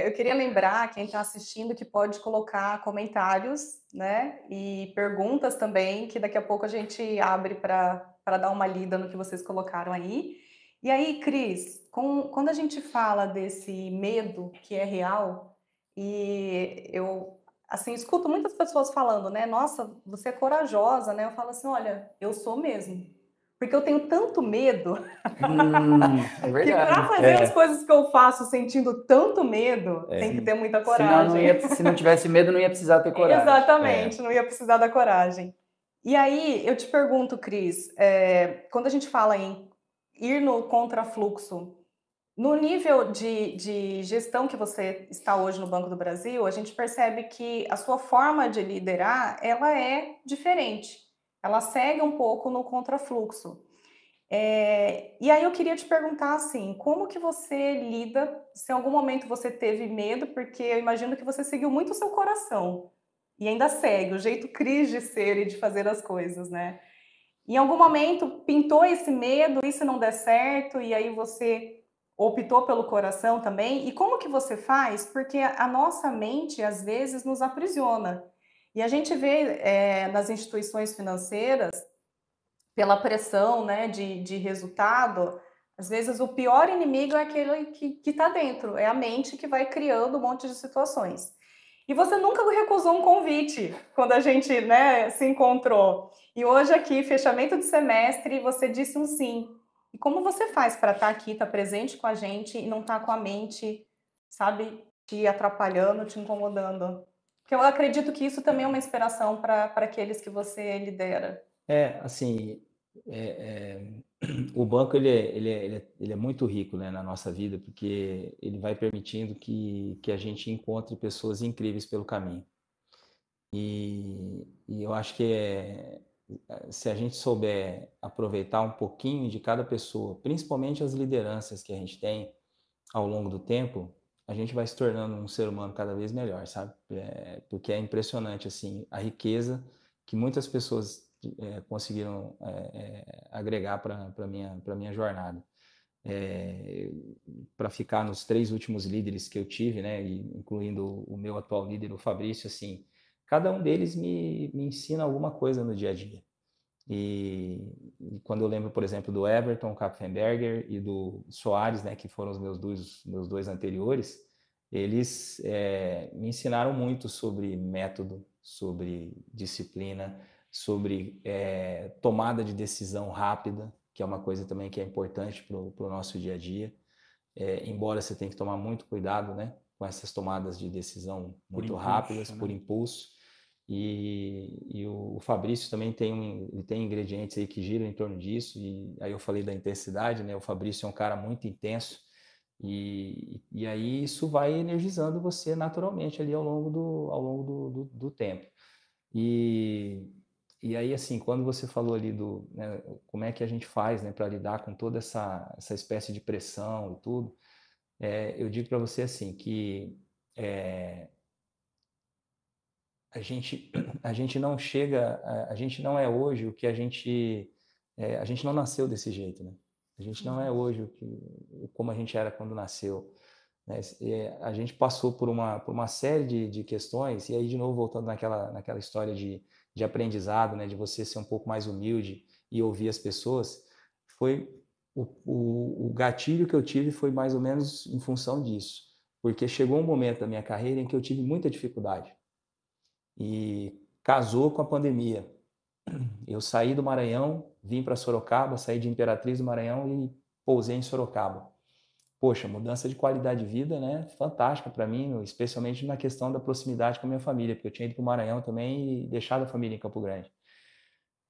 Eu queria lembrar quem está assistindo que pode colocar comentários, né? E perguntas também, que daqui a pouco a gente abre para dar uma lida no que vocês colocaram aí. E aí, Cris, quando a gente fala desse medo que é real, e eu assim escuto muitas pessoas falando, né? Nossa, você é corajosa, né? Eu falo assim, olha, eu sou mesmo. Porque eu tenho tanto medo É que para verdade. fazer as coisas que eu faço sentindo tanto medo, tem que Sim. ter muita Senão não coragem. ia, se não tivesse medo, não ia precisar ter coragem. Exatamente, não ia precisar da coragem. E aí, eu te pergunto, Cris, quando a gente fala em ir no contrafluxo, no nível de gestão que você está hoje no Banco do Brasil, a gente percebe que a sua forma de liderar, ela é diferente. Ela segue um pouco no contrafluxo. E aí eu queria te perguntar assim, como que você lida, se em algum momento você teve medo, porque eu imagino que você seguiu muito o seu coração, e ainda segue, o jeito Cris de ser e de fazer as coisas, né? Em algum momento pintou esse medo, e se não der certo, e aí você optou pelo coração também, e como que você faz? Porque a nossa mente, às vezes, nos aprisiona. E a gente vê nas instituições financeiras, pela pressão, né, de resultado, às vezes o pior inimigo é aquele que está dentro, é a mente que vai criando um monte de situações. E você nunca recusou um convite quando a gente, né, se encontrou. E hoje aqui, fechamento de semestre, você disse um sim. E como você faz para estar aqui, estar presente com a gente e não estar com a mente, sabe, te atrapalhando, te incomodando? Porque eu acredito que isso também é uma inspiração para aqueles que você lidera. Assim, é, é, o banco ele é muito rico, né, na nossa vida, porque ele vai permitindo que a gente encontre pessoas incríveis pelo caminho. E eu acho que se a gente souber aproveitar um pouquinho de cada pessoa, principalmente as lideranças que a gente tem ao longo do tempo, a gente vai se tornando um ser humano cada vez melhor, sabe? Porque é impressionante, assim, a riqueza que muitas pessoas conseguiram agregar para minha jornada. Para ficar nos 3 últimos líderes que eu tive, né, incluindo o meu atual líder, o Fabrício, assim, cada um deles me ensina alguma coisa no dia a dia. E quando eu lembro, por exemplo, do Everton Kapfenberger e do Soares, né, que foram os meus dois anteriores, eles me ensinaram muito sobre método, sobre disciplina, sobre tomada de decisão rápida, que é uma coisa também que é importante para o nosso dia a dia. Embora você tenha que tomar muito cuidado, né, com essas tomadas de decisão muito rápidas, por impulso. E o Fabrício também tem ingredientes aí que giram em torno disso, e aí eu falei da intensidade, né? O Fabrício é um cara muito intenso, e aí isso vai energizando você naturalmente ali ao longo do tempo. E aí, assim, quando você falou ali né, como é que a gente faz, né, para lidar com toda essa espécie de pressão e tudo, eu digo para você assim, que a gente não chega, a gente não é hoje o que a gente não nasceu desse jeito, né? A gente não é hoje como a gente era quando nasceu, né? A gente passou por uma série de questões, e aí de novo voltando naquela história de aprendizado, né? De você ser um pouco mais humilde e ouvir as pessoas, foi o gatilho que eu tive foi mais ou menos em função disso, porque chegou um momento da minha carreira em que eu tive muita dificuldade. E casou com a pandemia. Eu saí do Maranhão, vim para Sorocaba, saí de Imperatriz do Maranhão e pousei em Sorocaba. Poxa, mudança de qualidade de vida, né? Fantástica para mim, especialmente na questão da proximidade com a minha família, porque eu tinha ido para o Maranhão também e deixado a família em Campo Grande.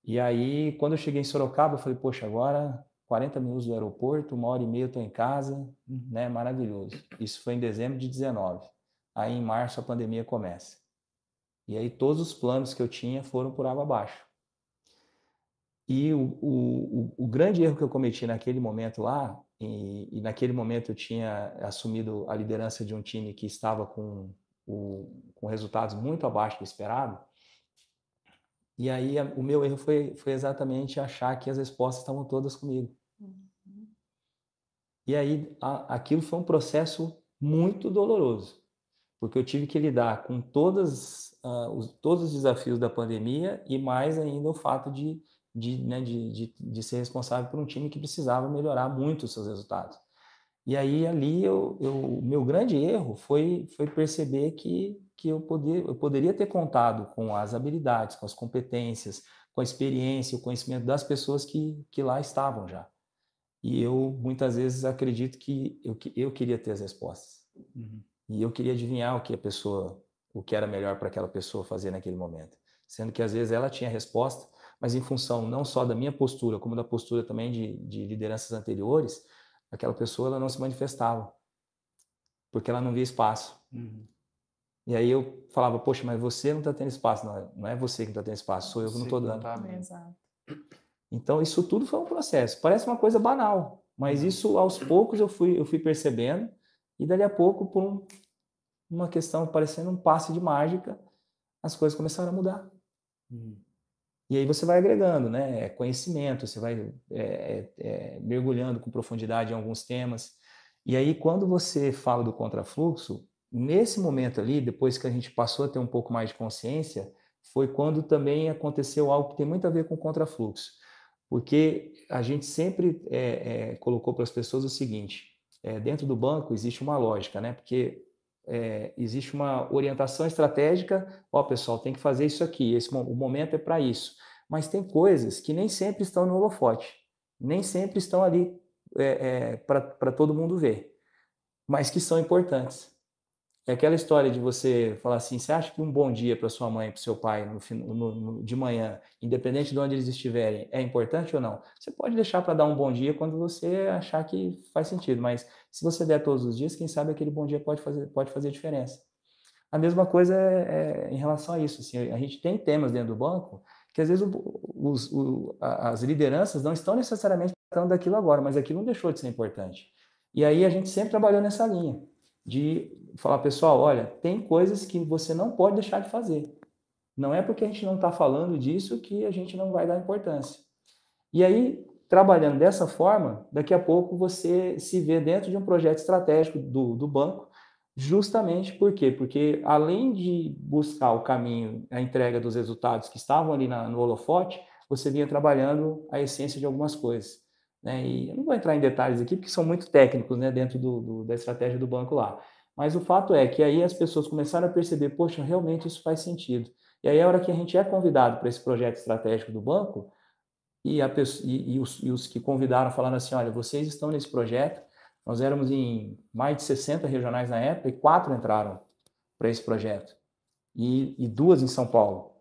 E aí, quando eu cheguei em Sorocaba, eu falei, poxa, agora 40 minutos do aeroporto, 1h30 eu estou em casa, né? Maravilhoso. Isso foi em dezembro de 19. Aí, em março, a pandemia começa. E aí todos os planos que eu tinha foram por água abaixo. E o grande erro que eu cometi naquele momento lá, e naquele momento eu tinha assumido a liderança de um time que estava com resultados muito abaixo do esperado, e aí o meu erro foi exatamente achar que as respostas estavam todas comigo. E aí aquilo foi um processo muito doloroso, porque eu tive que lidar com todos os desafios da pandemia e mais ainda o fato de ser responsável por um time que precisava melhorar muito os seus resultados. E aí ali o meu grande erro foi perceber que eu poderia ter contado com as habilidades, com as competências, com a experiência, o conhecimento das pessoas que lá estavam já. E eu muitas vezes acredito que eu queria ter as respostas. E eu queria adivinhar o que era melhor para aquela pessoa fazer naquele momento. Sendo que às vezes ela tinha a resposta, mas em função não só da minha postura, como da postura também de lideranças anteriores, aquela pessoa ela não se manifestava, porque ela não via espaço. E aí eu falava, poxa, mas você não está tendo espaço, não é você que está tendo espaço, sou eu que não estou dando. Exato. Então isso tudo foi um processo. Parece uma coisa banal, mas isso aos poucos eu fui percebendo, e dali a pouco, por uma questão parecendo um passe de mágica, as coisas começaram a mudar. E aí você vai agregando, né? Conhecimento, você vai mergulhando com profundidade em alguns temas. E aí quando você fala do contrafluxo, nesse momento ali, depois que a gente passou a ter um pouco mais de consciência, foi quando também aconteceu algo que tem muito a ver com o contrafluxo. Porque a gente sempre colocou para as pessoas o seguinte, dentro do banco existe uma lógica, né? Porque existe uma orientação estratégica, pessoal, tem que fazer isso aqui, o momento é para isso. Mas tem coisas que nem sempre estão no holofote, nem sempre estão ali para todo mundo ver, mas que são importantes. É aquela história de você falar assim, você acha que um bom dia para sua mãe e para o seu pai de manhã, independente de onde eles estiverem, é importante ou não? Você pode deixar para dar um bom dia quando você achar que faz sentido, mas se você der todos os dias, quem sabe aquele bom dia pode fazer diferença. A mesma coisa em relação a isso. Assim, a gente tem temas dentro do banco que às vezes as lideranças não estão necessariamente tratando daquilo agora, mas aquilo não deixou de ser importante. E aí a gente sempre trabalhou nessa linha de falar, pessoal, olha, tem coisas que você não pode deixar de fazer. Não é porque a gente não está falando disso que a gente não vai dar importância. E aí, trabalhando dessa forma, daqui a pouco você se vê dentro de um projeto estratégico do banco, Justamente por quê? Porque além de buscar o caminho, a entrega dos resultados que estavam ali no holofote, você vinha trabalhando a essência de algumas coisas, né? E eu não vou entrar em detalhes aqui, porque são muito técnicos, né, dentro da estratégia do banco lá. Mas o fato é que aí as pessoas começaram a perceber, poxa, realmente isso faz sentido. E aí a hora que a gente é convidado para esse projeto estratégico do banco, e os que convidaram falaram assim, olha, vocês estão nesse projeto, nós éramos em mais de 60 regionais na época e 4 entraram para esse projeto, e 2 em São Paulo.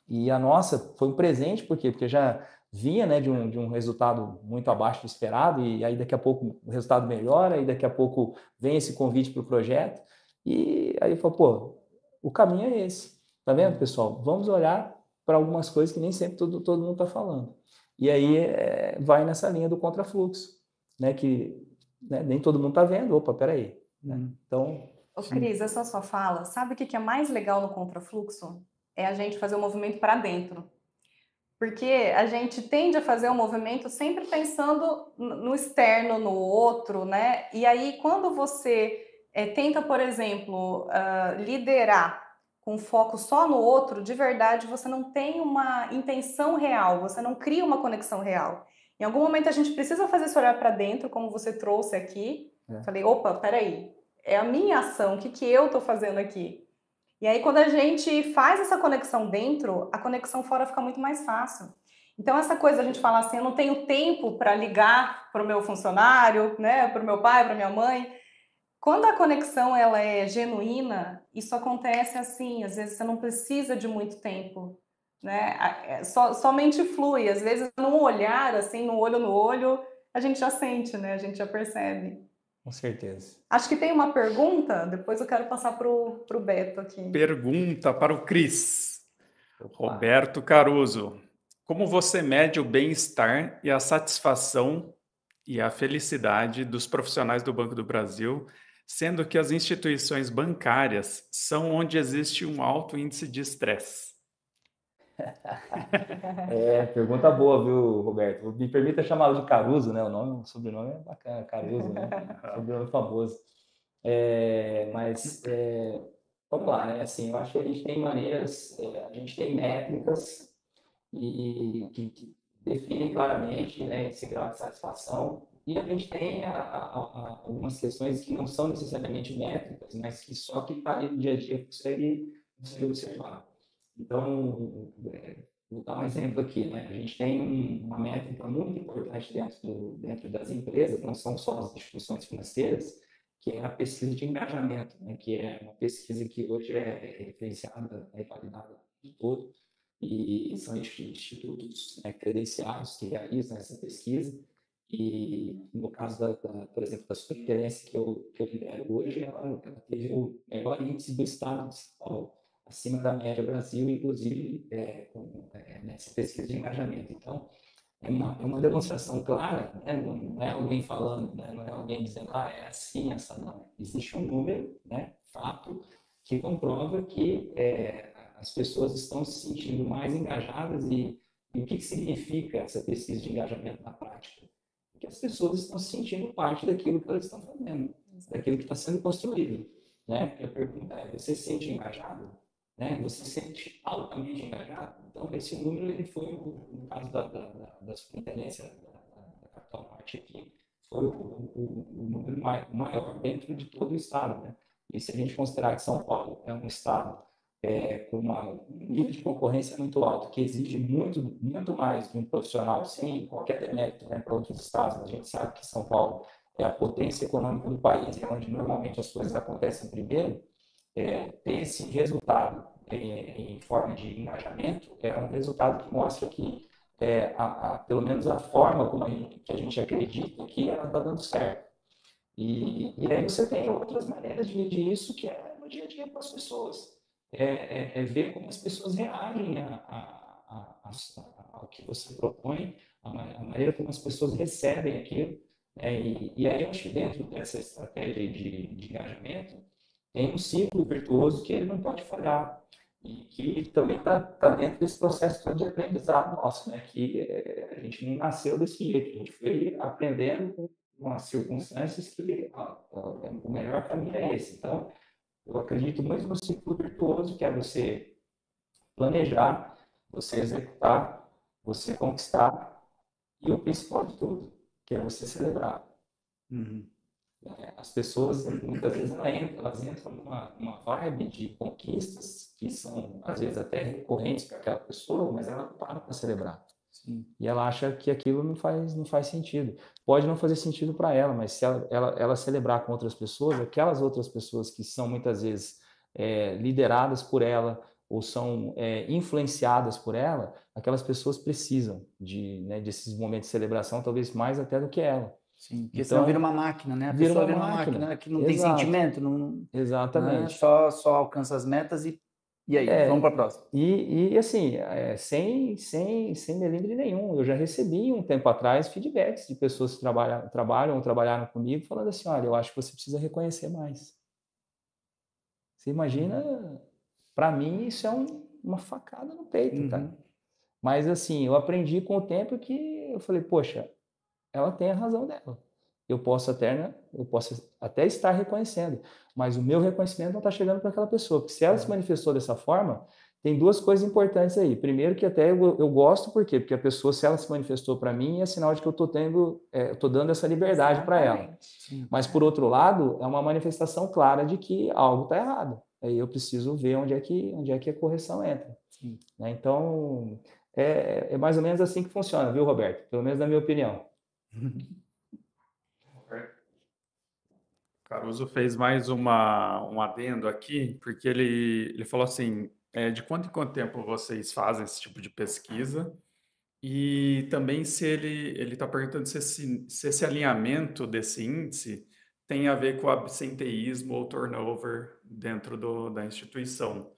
E a nossa foi um presente, por quê? Porque já vinha, né, de um resultado muito abaixo do esperado, e aí daqui a pouco o resultado melhora, e daqui a pouco vem esse convite para o projeto, e aí falou, pô, o caminho é esse. Tá vendo, pessoal? Vamos olhar para algumas coisas que nem sempre todo mundo está falando. E aí vai nessa linha do contrafluxo, né, que, né, nem todo mundo está vendo, opa, peraí. Né? Então... Ô, Cris, essa sua fala, sabe o que é mais legal no contrafluxo? É a gente fazer o movimento para dentro. Porque a gente tende a fazer um movimento sempre pensando no externo, no outro, né? E aí, quando você tenta, por exemplo, liderar com foco só no outro, de verdade, você não tem uma intenção real, você não cria uma conexão real. Em algum momento a gente precisa fazer esse olhar para dentro, como você trouxe aqui. Falei, opa, peraí, é a minha ação, o que eu estou fazendo aqui? E aí, quando a gente faz essa conexão dentro, a conexão fora fica muito mais fácil. Então, essa coisa a gente fala assim, eu não tenho tempo para ligar para o meu funcionário, né, para o meu pai, para minha mãe. Quando a conexão ela é genuína, isso acontece assim, às vezes você não precisa de muito tempo, né? Somente flui, às vezes num olhar, assim, no olho, a gente já sente, né? A gente já percebe. Com certeza. Acho que tem uma pergunta, depois eu quero passar para o Beto aqui. Pergunta para o Cris. Opa. Roberto Caruso. Como você mede o bem-estar e a satisfação e a felicidade dos profissionais do Banco do Brasil, sendo que as instituições bancárias são onde existe um alto índice de estresse? Pergunta boa, viu, Roberto? Me permita chamá-lo de Caruso, né? O sobrenome é bacana, Caruso, né? Sobrenome famoso. Vamos lá, né? Assim, eu acho que a gente tem maneiras, a gente tem métricas que definem claramente, né, esse grau de satisfação, e a gente tem algumas questões que não são necessariamente métricas, mas que só que está ali no dia a dia consegue observar. Então, vou dar um exemplo aqui, né? A gente tem uma métrica muito importante dentro das empresas, não são só as instituições financeiras, que é a pesquisa de engajamento, né? Que é uma pesquisa que hoje é referenciada, é validada de todo, e são institutos, né, credenciados que realizam essa pesquisa. E no caso, por exemplo, da superintendência que eu lidero hoje, ela teve o melhor índice do estado de São Paulo, acima da média Brasil, inclusive nessa pesquisa de engajamento. Então, é uma demonstração clara, né? Não é alguém falando, né? Não é alguém dizendo, é assim, essa não. Existe um número, né? Fato, que comprova que as pessoas estão se sentindo mais engajadas e o que significa essa pesquisa de engajamento na prática? Que as pessoas estão se sentindo parte daquilo que elas estão fazendo, daquilo que está sendo construído, né? Porque a pergunta é, você se sente engajado? Né? Você se sente altamente engajado? Então, esse número ele foi, no caso da superintendência da Capital Norte aqui, foi o número maior dentro de todo o estado, né? E se a gente considerar que São Paulo é um estado com um nível de concorrência muito alto, que exige muito, muito mais de um profissional, sem qualquer demérito, né, para outros estados. A gente sabe que São Paulo é a potência econômica do país, é onde normalmente as coisas acontecem primeiro. Ter esse resultado em forma de engajamento é um resultado que mostra que, pelo menos a forma como que a gente acredita que ela está dando certo. E aí você tem outras maneiras de medir isso, que é no dia a dia com as pessoas. Ver como as pessoas reagem ao que você propõe, a maneira como as pessoas recebem aquilo. E aí eu acho que dentro dessa estratégia de engajamento, tem um ciclo virtuoso que ele não pode falhar. E que também está dentro desse processo todo de aprendizado nosso, né? Que a gente não nasceu desse jeito, a gente foi aprendendo umas circunstâncias que o melhor caminho é esse. Então, eu acredito muito no ciclo virtuoso, que é você planejar, você executar, você conquistar e o principal de tudo, que é você celebrar. Uhum. As pessoas, muitas vezes, elas entram numa vibe de conquistas que são, às vezes, até recorrentes para aquela pessoa, mas ela não para para celebrar. Sim. E ela acha que aquilo não faz sentido. Pode não fazer sentido para ela, mas se ela celebrar com outras pessoas, aquelas outras pessoas que são, muitas vezes, lideradas por ela ou são influenciadas por ela, aquelas pessoas precisam desses momentos de celebração, talvez mais até do que ela. Sim, porque senão vira Então, uma máquina, né? A vira pessoa uma vira uma máquina. máquina que não tem Exato. sentimento, não, né? Exatamente. Só alcança as metas e aí, vamos para a próxima. E assim, sem melindre nenhum, eu já recebi um tempo atrás feedbacks de pessoas que trabalham ou trabalharam comigo falando assim, olha, eu acho que você precisa reconhecer mais. Você imagina, para mim isso é uma facada no peito, cara. Mas assim, eu aprendi com o tempo que eu falei, poxa, ela tem a razão dela. Eu posso até estar reconhecendo, mas o meu reconhecimento não está chegando para aquela pessoa, porque se ela se manifestou dessa forma, tem duas coisas importantes aí. Primeiro que até eu gosto, por quê? Porque a pessoa, se ela se manifestou para mim, é sinal de que eu estou dando essa liberdade para ela. Exatamente. Mas por outro lado, é uma manifestação clara de que algo está errado. Aí eu preciso ver onde é que a correção entra. Né? Então, é mais ou menos assim que funciona, viu, Roberto? Pelo menos na minha opinião. Caruso fez mais um adendo aqui, porque ele falou assim, de quanto em quanto tempo vocês fazem esse tipo de pesquisa? E também se ele está perguntando se esse alinhamento desse índice tem a ver com absenteísmo ou turnover dentro da instituição.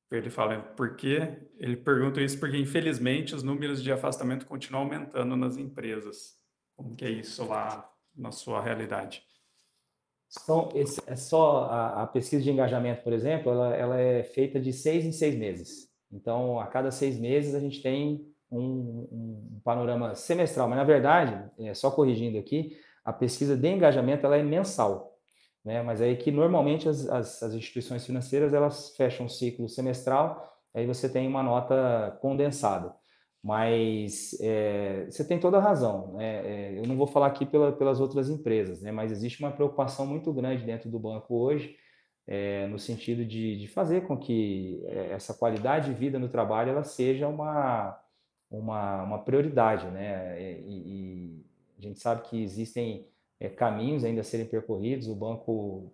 Ele fala, por quê? Ele pergunta isso porque, infelizmente, os números de afastamento continuam aumentando nas empresas. Como que é isso lá na sua realidade? A pesquisa de engajamento, por exemplo, ela é feita de 6 em 6 meses. Então, a cada 6 meses a gente tem um panorama semestral, mas na verdade, só corrigindo aqui, a pesquisa de engajamento ela é mensal, né? Mas aí que normalmente as instituições financeiras elas fecham um ciclo semestral, aí você tem uma nota condensada. Mas você tem toda a razão, né? Eu não vou falar aqui pelas outras empresas, né? Mas existe uma preocupação muito grande dentro do banco hoje, no sentido de fazer com que essa qualidade de vida no trabalho ela seja uma prioridade, né? E a gente sabe que existem caminhos ainda a serem percorridos, o banco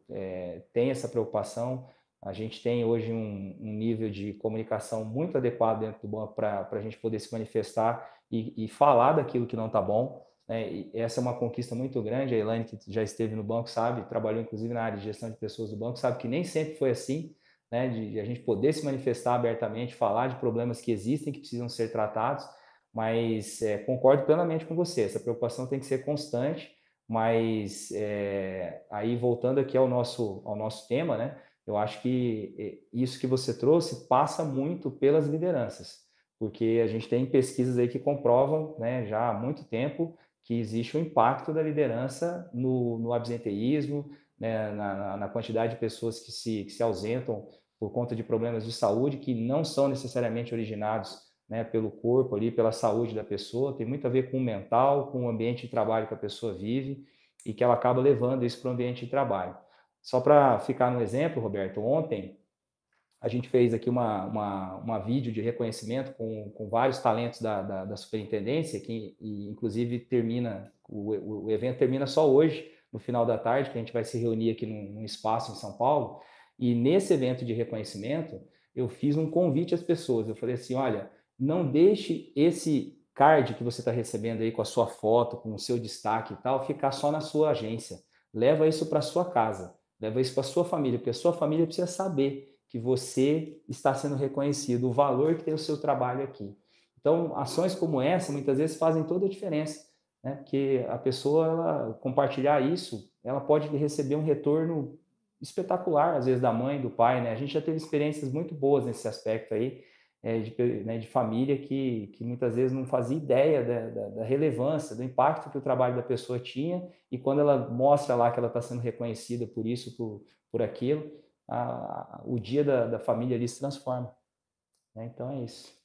tem essa preocupação. A gente tem hoje um nível de comunicação muito adequado dentro do banco para a gente poder se manifestar e falar daquilo que não está bom. Né? E essa é uma conquista muito grande. A Elaine, que já esteve no banco, sabe, trabalhou inclusive na área de gestão de pessoas do banco, sabe que nem sempre foi assim, né? De a gente poder se manifestar abertamente, falar de problemas que existem, que precisam ser tratados. Mas concordo plenamente com você, essa preocupação tem que ser constante. Mas aí voltando aqui ao nosso tema, né? Eu acho que isso que você trouxe passa muito pelas lideranças, porque a gente tem pesquisas aí que comprovam, né, já há muito tempo que existe um impacto da liderança no absenteísmo, né, na quantidade de pessoas que se ausentam por conta de problemas de saúde que não são necessariamente originados, né, pelo corpo ali, pela saúde da pessoa, tem muito a ver com o mental, com o ambiente de trabalho que a pessoa vive e que ela acaba levando isso para o ambiente de trabalho. Só para ficar no exemplo, Roberto, ontem a gente fez aqui uma vídeo de reconhecimento com vários talentos da superintendência, que inclusive o evento termina só hoje, no final da tarde, que a gente vai se reunir aqui num espaço em São Paulo, e nesse evento de reconhecimento, eu fiz um convite às pessoas, eu falei assim, olha, não deixe esse card que você está recebendo aí com a sua foto, com o seu destaque e tal, ficar só na sua agência, leva isso para sua casa. Leva isso para a sua família, porque a sua família precisa saber que você está sendo reconhecido, o valor que tem o seu trabalho aqui. Então, ações como essa, muitas vezes, fazem toda a diferença, né? Porque a pessoa, ela compartilhar isso, ela pode receber um retorno espetacular, às vezes, da mãe, do pai, né? A gente já teve experiências muito boas nesse aspecto aí, né, de família que muitas vezes não fazia ideia da relevância, do impacto que o trabalho da pessoa tinha, e quando ela mostra lá que ela está sendo reconhecida por isso, por aquilo, o dia da família ali se transforma, né? Então é isso.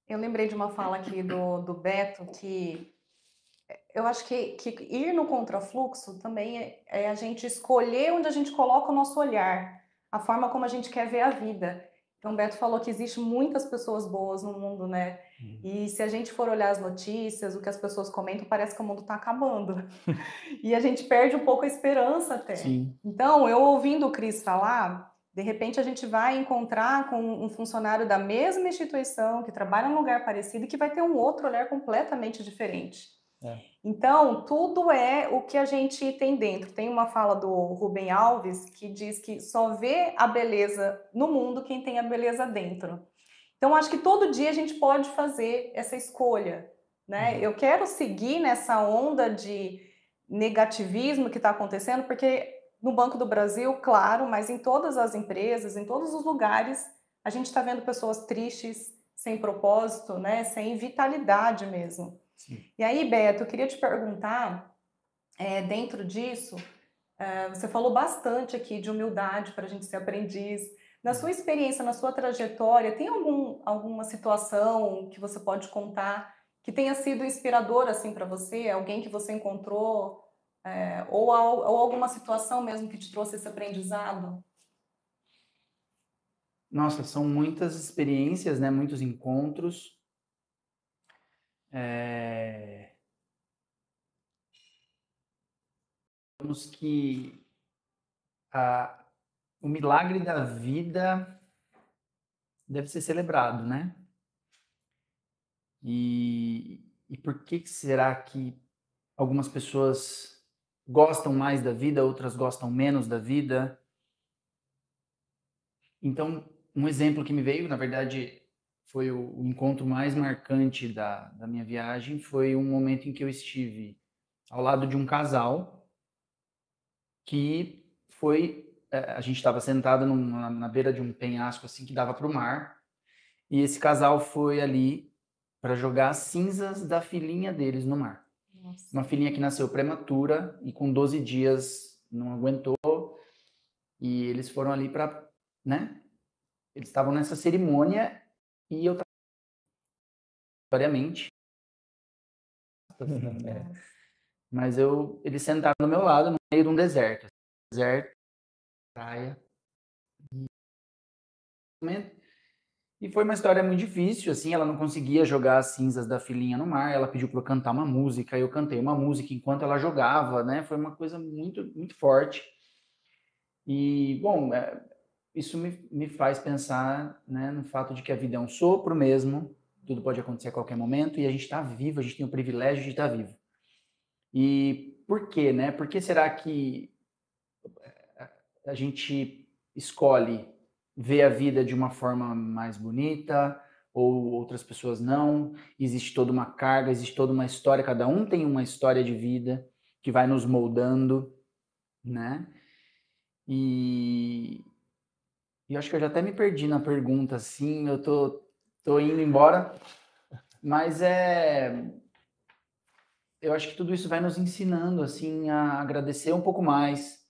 Eu lembrei de uma fala aqui do Beto, que eu acho que ir no contrafluxo também é a gente escolher onde a gente coloca o nosso olhar, a forma como a gente quer ver a vida. Então, o Beto falou que existe muitas pessoas boas no mundo, né? E se a gente for olhar as notícias, o que as pessoas comentam, parece que o mundo está acabando. E a gente perde um pouco a esperança até. Sim. Então, eu ouvindo o Cris falar, de repente a gente vai encontrar com um funcionário da mesma instituição, que trabalha em um lugar parecido, e que vai ter um outro olhar completamente diferente. Então, tudo é o que a gente tem dentro. Tem uma fala do Rubem Alves que diz que só vê a beleza no mundo quem tem a beleza dentro. Então, acho que todo dia a gente pode fazer essa escolha, né? Eu quero seguir nessa onda de negativismo que está acontecendo, porque no Banco do Brasil, claro, mas em todas as empresas, em todos os lugares, a gente está vendo pessoas tristes, sem propósito, né? Sem vitalidade mesmo. Sim. E aí, Beto, eu queria te perguntar, dentro disso, você falou bastante aqui de humildade para a gente ser aprendiz. Na sua experiência, na sua trajetória, tem alguma situação que você pode contar que tenha sido inspiradora assim para você? Alguém que você encontrou? Ou alguma situação mesmo que te trouxe esse aprendizado? Nossa, são muitas experiências, né? Muitos encontros. Digamos que o milagre da vida deve ser celebrado, né? E por que será que algumas pessoas gostam mais da vida, outras gostam menos da vida? Então, um exemplo que me veio, na verdade, foi o encontro mais marcante da minha viagem, foi um momento em que eu estive ao lado de um casal que a gente estava sentado na beira de um penhasco assim que dava para o mar, e esse casal foi ali para jogar as cinzas da filhinha deles no mar. Nossa. Uma filhinha que nasceu prematura e com 12 dias não aguentou, e eles foram ali para, né? Eles estavam nessa cerimônia e eu aleatoriamente, mas eles sentaram do meu lado no meio de um deserto, praia. E foi uma história muito difícil, assim, ela não conseguia jogar as cinzas da filhinha no mar, ela pediu para eu cantar uma música, eu cantei uma música enquanto ela jogava, né? Foi uma coisa muito, muito forte. E, bom, isso me faz pensar, né, no fato de que a vida é um sopro mesmo, tudo pode acontecer a qualquer momento, e a gente está vivo, a gente tem o privilégio de estar vivo. E por quê, né? Por que será que a gente escolhe ver a vida de uma forma mais bonita, ou outras pessoas não? Existe toda uma carga, existe toda uma história, cada um tem uma história de vida que vai nos moldando, né? E eu acho que eu já até me perdi na pergunta, assim, eu tô indo embora, mas eu acho que tudo isso vai nos ensinando, assim, a agradecer um pouco mais,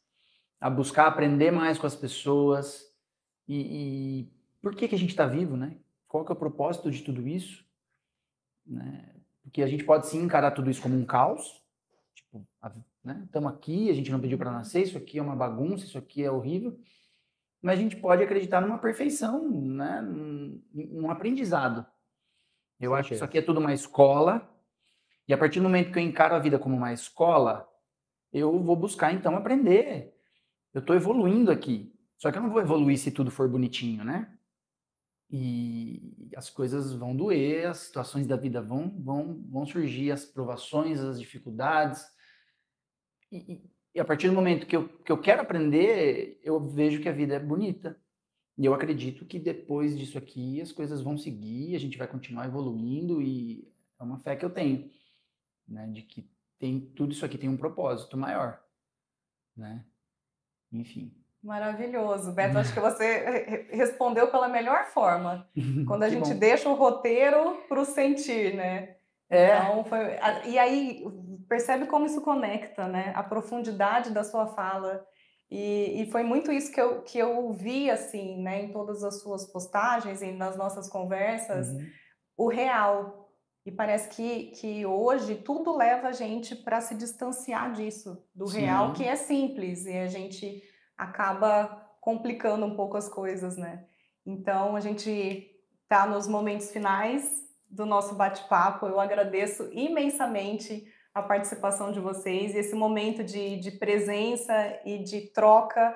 a buscar aprender mais com as pessoas, e por que a gente está vivo, né? Qual que é o propósito de tudo isso? Né? Porque a gente pode sim encarar tudo isso como um caos, tipo, né? Estamos aqui, a gente não pediu para nascer, isso aqui é uma bagunça, isso aqui é horrível, mas a gente pode acreditar numa perfeição, né? Num aprendizado. Eu acho que isso aqui é tudo uma escola, e a partir do momento que eu encaro a vida como uma escola, eu vou buscar então aprender. Eu estou evoluindo aqui. Só que eu não vou evoluir se tudo for bonitinho, né? E as coisas vão doer, as situações da vida vão surgir, as provações, as dificuldades. E a partir do momento que eu quero aprender, eu vejo que a vida é bonita. E eu acredito que depois disso aqui as coisas vão seguir, a gente vai continuar evoluindo, e é uma fé que eu tenho, né? De que tudo isso aqui tem um propósito maior, né? Enfim. Maravilhoso, Beto. Acho que você respondeu pela melhor forma. Quando a Que gente bom. deixa o roteiro para o sentir, né? Então, e aí, percebe como isso conecta, né? A profundidade da sua fala. E foi muito isso que eu vi, assim, né? Em todas as suas postagens e nas nossas conversas, o real. E parece que hoje tudo leva a gente para se distanciar disso, do real, que é simples, e a gente acaba complicando um pouco as coisas, né? Então, a gente está nos momentos finais do nosso bate-papo. Eu agradeço imensamente a participação de vocês, e esse momento de presença e de troca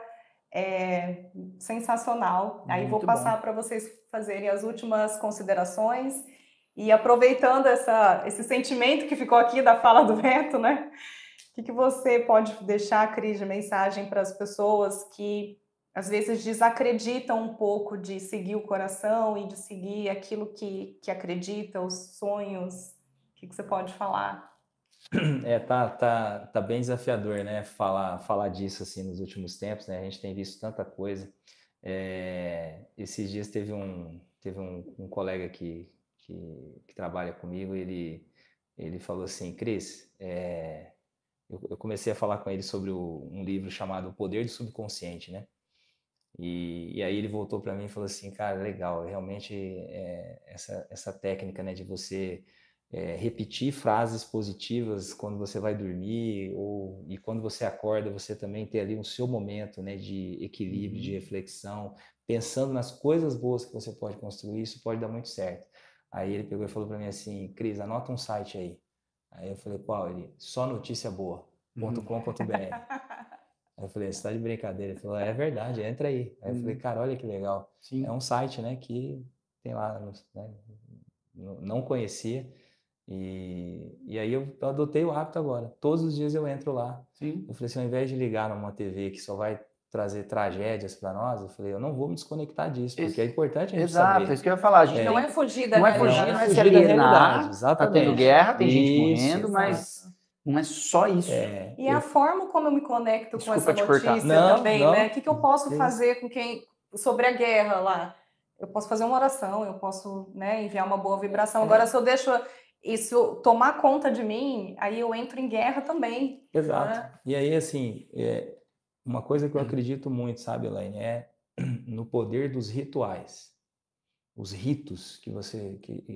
é sensacional. Aí vou Muito passar bom. para vocês fazerem as últimas considerações. E aproveitando esse sentimento que ficou aqui da fala do Beto, né? O que você pode deixar, Cris, de mensagem para as pessoas que às vezes desacreditam um pouco de seguir o coração e de seguir aquilo que acredita, os sonhos? O que você pode falar? Tá bem desafiador, né? Falar disso assim nos últimos tempos, né? A gente tem visto tanta coisa. Esses dias teve um colega que trabalha comigo, ele falou assim, Cris, eu comecei a falar com ele sobre um livro chamado O Poder do Subconsciente, né? E aí ele voltou para mim e falou assim, cara, legal, realmente essa técnica, né, de você repetir frases positivas quando você vai dormir e quando você acorda, você também ter ali o seu momento, né, de equilíbrio, de reflexão, pensando nas coisas boas que você pode construir, isso pode dar muito certo. Aí ele pegou e falou para mim assim, Cris, anota um site aí. Aí eu falei, qual? Ele, sonoticiaboa.com.br. Aí eu falei, você tá de brincadeira? Ele falou, é verdade, entra aí. Aí eu falei, cara, olha que legal. Sim. É um site, né, que tem lá, né, não conhecia. E aí eu adotei o hábito agora. Todos os dias eu entro lá. Sim. Eu falei assim, ao invés de ligar numa TV que só vai trazer tragédias para nós, eu falei, eu não vou me desconectar disso, porque é importante a gente Exato, saber. é isso que eu ia falar. A gente Não é fugir da não é fugir, realidade. não é se fugir da realidade, alienar. Tá exatamente. tendo guerra, tem gente Isso, morrendo, mas exato. não é só isso. E a forma como eu me conecto com essa Desculpa te cortar. notícia Não, também, não. né? O que eu posso Isso. fazer com quem sobre a guerra lá? Eu posso fazer uma oração, eu posso, né, enviar uma boa vibração. Agora, se eu deixo isso tomar conta de mim, aí eu entro em guerra também. Exato. Né? E aí, assim, uma coisa que eu acredito muito, sabe, Elaine, é no poder dos rituais. Os ritos que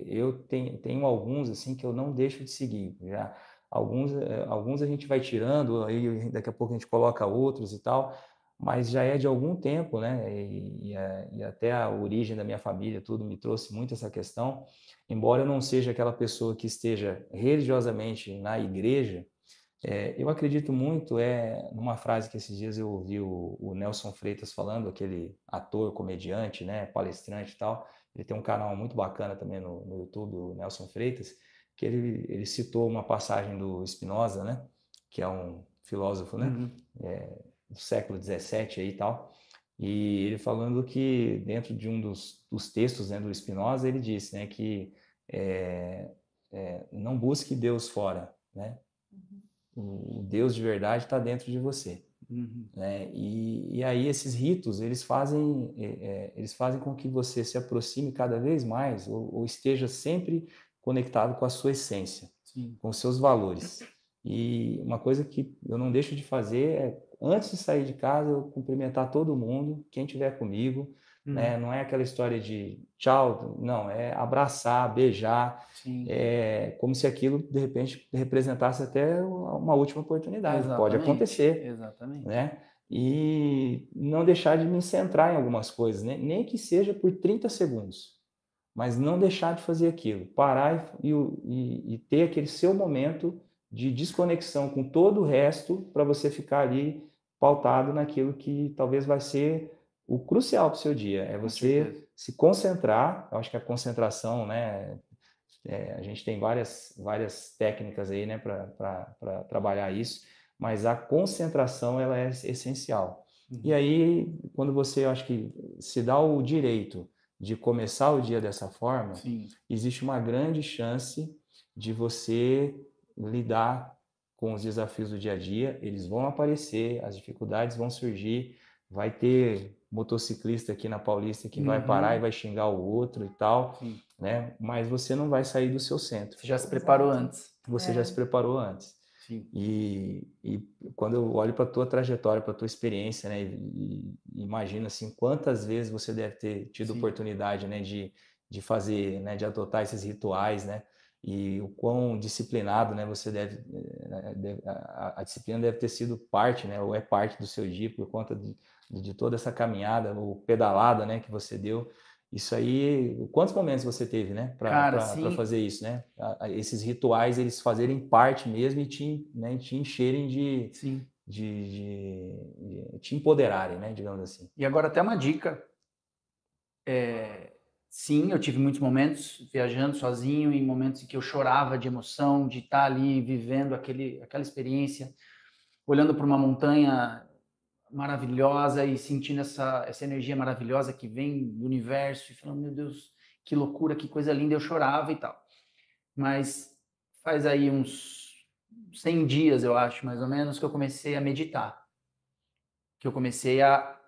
eu tenho alguns assim que eu não deixo de seguir. Já alguns a gente vai tirando, aí daqui a pouco a gente coloca outros e tal, mas já é de algum tempo, né? E até a origem da minha família, tudo me trouxe muito essa questão. Embora eu não seja aquela pessoa que esteja religiosamente na igreja, eu acredito muito numa frase que esses dias eu ouvi o Nelson Freitas falando, aquele ator, comediante, né, palestrante e tal. Ele tem um canal muito bacana também no YouTube, o Nelson Freitas, que ele citou uma passagem do Spinoza, né, que é um filósofo, né, do século XVII aí e tal. E ele falando que dentro de um dos textos, né, do Spinoza, ele disse, né, que não busque Deus fora, né? O Deus de verdade está dentro de você. Né? E aí esses ritos, eles fazem com que você se aproxime cada vez mais ou esteja sempre conectado com a sua essência, com os seus valores. E uma coisa que eu não deixo de fazer é, antes de sair de casa, eu cumprimentar todo mundo, quem estiver comigo, né? Não é aquela história de tchau, não, é abraçar, beijar, como se aquilo de repente representasse até uma última oportunidade. Exatamente. Pode acontecer, Exatamente. né? E não deixar de me centrar em algumas coisas, né? Nem que seja por 30 segundos, mas não deixar de fazer aquilo, parar e ter aquele seu momento de desconexão com todo o resto para você ficar ali pautado naquilo que talvez vai ser o crucial para o seu dia, é você se concentrar. Eu acho que a concentração, né, a gente tem várias técnicas aí, né, para trabalhar isso, mas a concentração ela é essencial. E aí, quando você, eu acho que se dá o direito de começar o dia dessa forma, existe uma grande chance de você lidar com os desafios do dia a dia. Eles vão aparecer, as dificuldades vão surgir, vai ter motociclista aqui na Paulista que vai parar e vai xingar o outro e tal, Sim. né? Mas você não vai sair do seu centro. Você já se preparou antes. Você já se preparou antes. Sim. E quando eu olho para a tua trajetória, para a tua experiência, né, e imagino assim, quantas vezes você deve ter tido Sim. oportunidade, né, de fazer, né, de adotar esses rituais, né, e o quão disciplinado, né, você a disciplina deve ter sido parte, né, ou é parte do seu dia por conta de toda essa caminhada, ou pedalada, né, que você deu. Isso aí, quantos momentos você teve, né, Cara, para sim. fazer isso, né? Esses rituais, eles fazerem parte mesmo e te encherem Sim. de te empoderarem, né, digamos assim. E agora até uma dica. Sim, eu tive muitos momentos viajando sozinho, em momentos em que eu chorava de emoção, de estar ali vivendo aquela experiência, olhando para uma montanha maravilhosa e sentindo essa energia maravilhosa que vem do universo e falando, meu Deus, que loucura, que coisa linda, eu chorava e tal. Mas faz aí uns 100 dias, eu acho, mais ou menos, que eu comecei a meditar. Que eu comecei a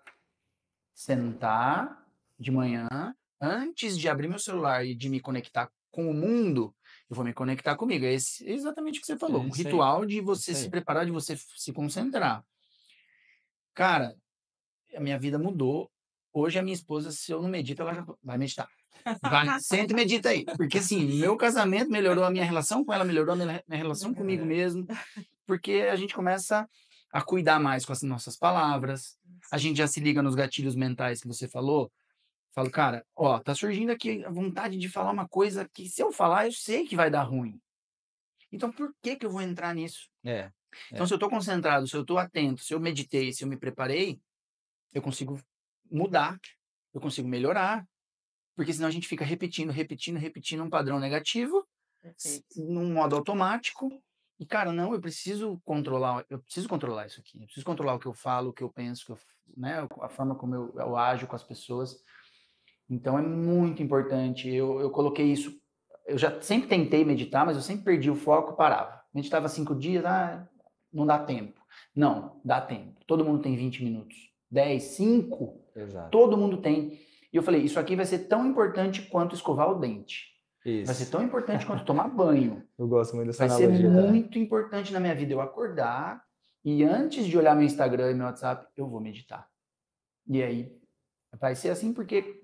sentar de manhã, antes de abrir meu celular e de me conectar com o mundo, eu vou me conectar comigo. É exatamente o que você falou. Um isso aí, ritual de você isso se aí. preparar, de você se concentrar. Cara, a minha vida mudou. Hoje a minha esposa, se eu não medito, ela já vai meditar. Vai, senta e medita aí. Porque assim, meu casamento melhorou, a minha relação com ela melhorou, a minha relação comigo mesmo. Porque a gente começa a cuidar mais com as nossas palavras. A gente já se liga nos gatilhos mentais que você falou. Falo, cara, ó, tá surgindo aqui a vontade de falar uma coisa que se eu falar, eu sei que vai dar ruim. Então, por que que eu vou entrar nisso? Então, se eu tô concentrado, se eu tô atento, se eu meditei, se eu me preparei, eu consigo mudar, eu consigo melhorar, porque senão a gente fica repetindo um padrão negativo, num modo automático. E, cara, não, eu preciso controlar isso aqui. Eu preciso controlar o que eu falo, o que eu penso, né, a forma como eu ajo com as pessoas. Então é muito importante. Eu coloquei isso. Eu já sempre tentei meditar, mas eu sempre perdi o foco, parava. Meditava 5 dias, não dá tempo. Não, dá tempo. Todo mundo tem 20 minutos. 10, 5, Exato. todo mundo tem. E eu falei, isso aqui vai ser tão importante quanto escovar o dente. Isso. Vai ser tão importante quanto tomar banho. Eu gosto muito dessa Vai ser analogia também. muito importante na minha vida eu acordar e antes de olhar meu Instagram e meu WhatsApp, eu vou meditar. E aí vai ser assim porque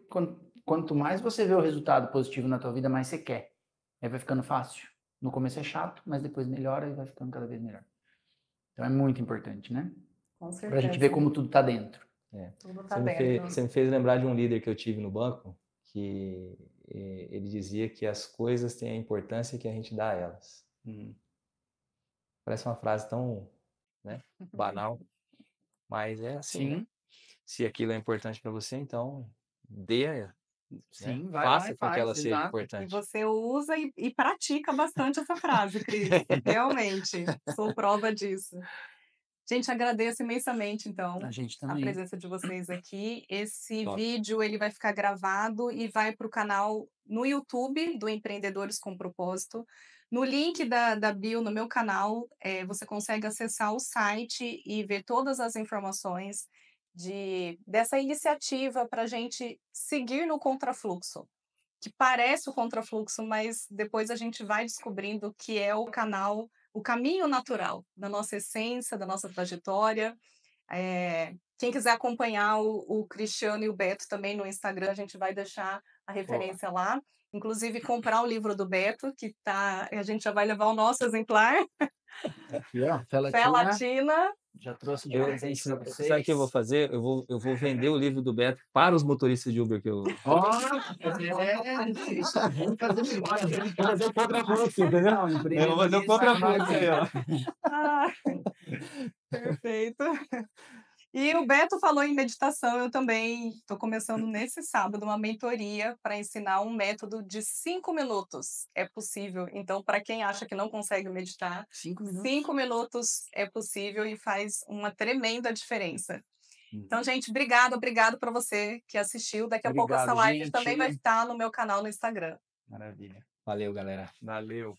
quanto mais você vê o resultado positivo na tua vida, mais você quer. Aí vai ficando fácil. No começo é chato, mas depois melhora e vai ficando cada vez melhor. Então é muito importante, né? Com certeza. Pra gente ver como tudo tá dentro. Tudo tá dentro. Você me fez lembrar de um líder que eu tive no banco, que ele dizia que as coisas têm a importância que a gente dá a elas. Parece uma frase tão, né, banal, mas é assim, né? Se aquilo é importante para você, então dê, Sim, né? vai Faça lá e com que ela faz, seja exato. E importante. você usa e pratica bastante essa frase, Cris. Realmente, sou prova disso. Gente, agradeço imensamente, então, A gente a também. presença de vocês aqui. Esse Top. vídeo ele vai ficar gravado e vai para o canal no YouTube do Empreendedores com Propósito. No link da bio, no meu canal, você consegue acessar o site e ver todas as informações dessa iniciativa para a gente seguir no contrafluxo. Que parece o contrafluxo, mas depois a gente vai descobrindo que é o canal, o caminho natural da nossa essência, da nossa trajetória. Quem quiser acompanhar o Cristiano e o Beto também no Instagram, a gente vai deixar a referência lá. Inclusive, comprar o livro do Beto, a gente já vai levar o nosso exemplar. Aqui, ó, Fé Latina. Já trouxe de presente para vocês. Sabe o que eu vou fazer? Eu vou vender o livro do Beto para os motoristas de Uber que eu... Vamos fazer memória, vamos fazer o contrafluxo, entendeu? Eu vou fazer o contrafluxo aí, ó. Perfeito. E o Beto falou em meditação, eu também estou começando nesse sábado uma mentoria para ensinar um método de 5 minutos. É possível. Então, para quem acha que não consegue meditar, 5 minutos. 5 minutos é possível e faz uma tremenda diferença. Então, gente, obrigado para você que assistiu. Daqui a pouco essa live também vai estar no meu canal no Instagram. Maravilha. Valeu, galera. Valeu.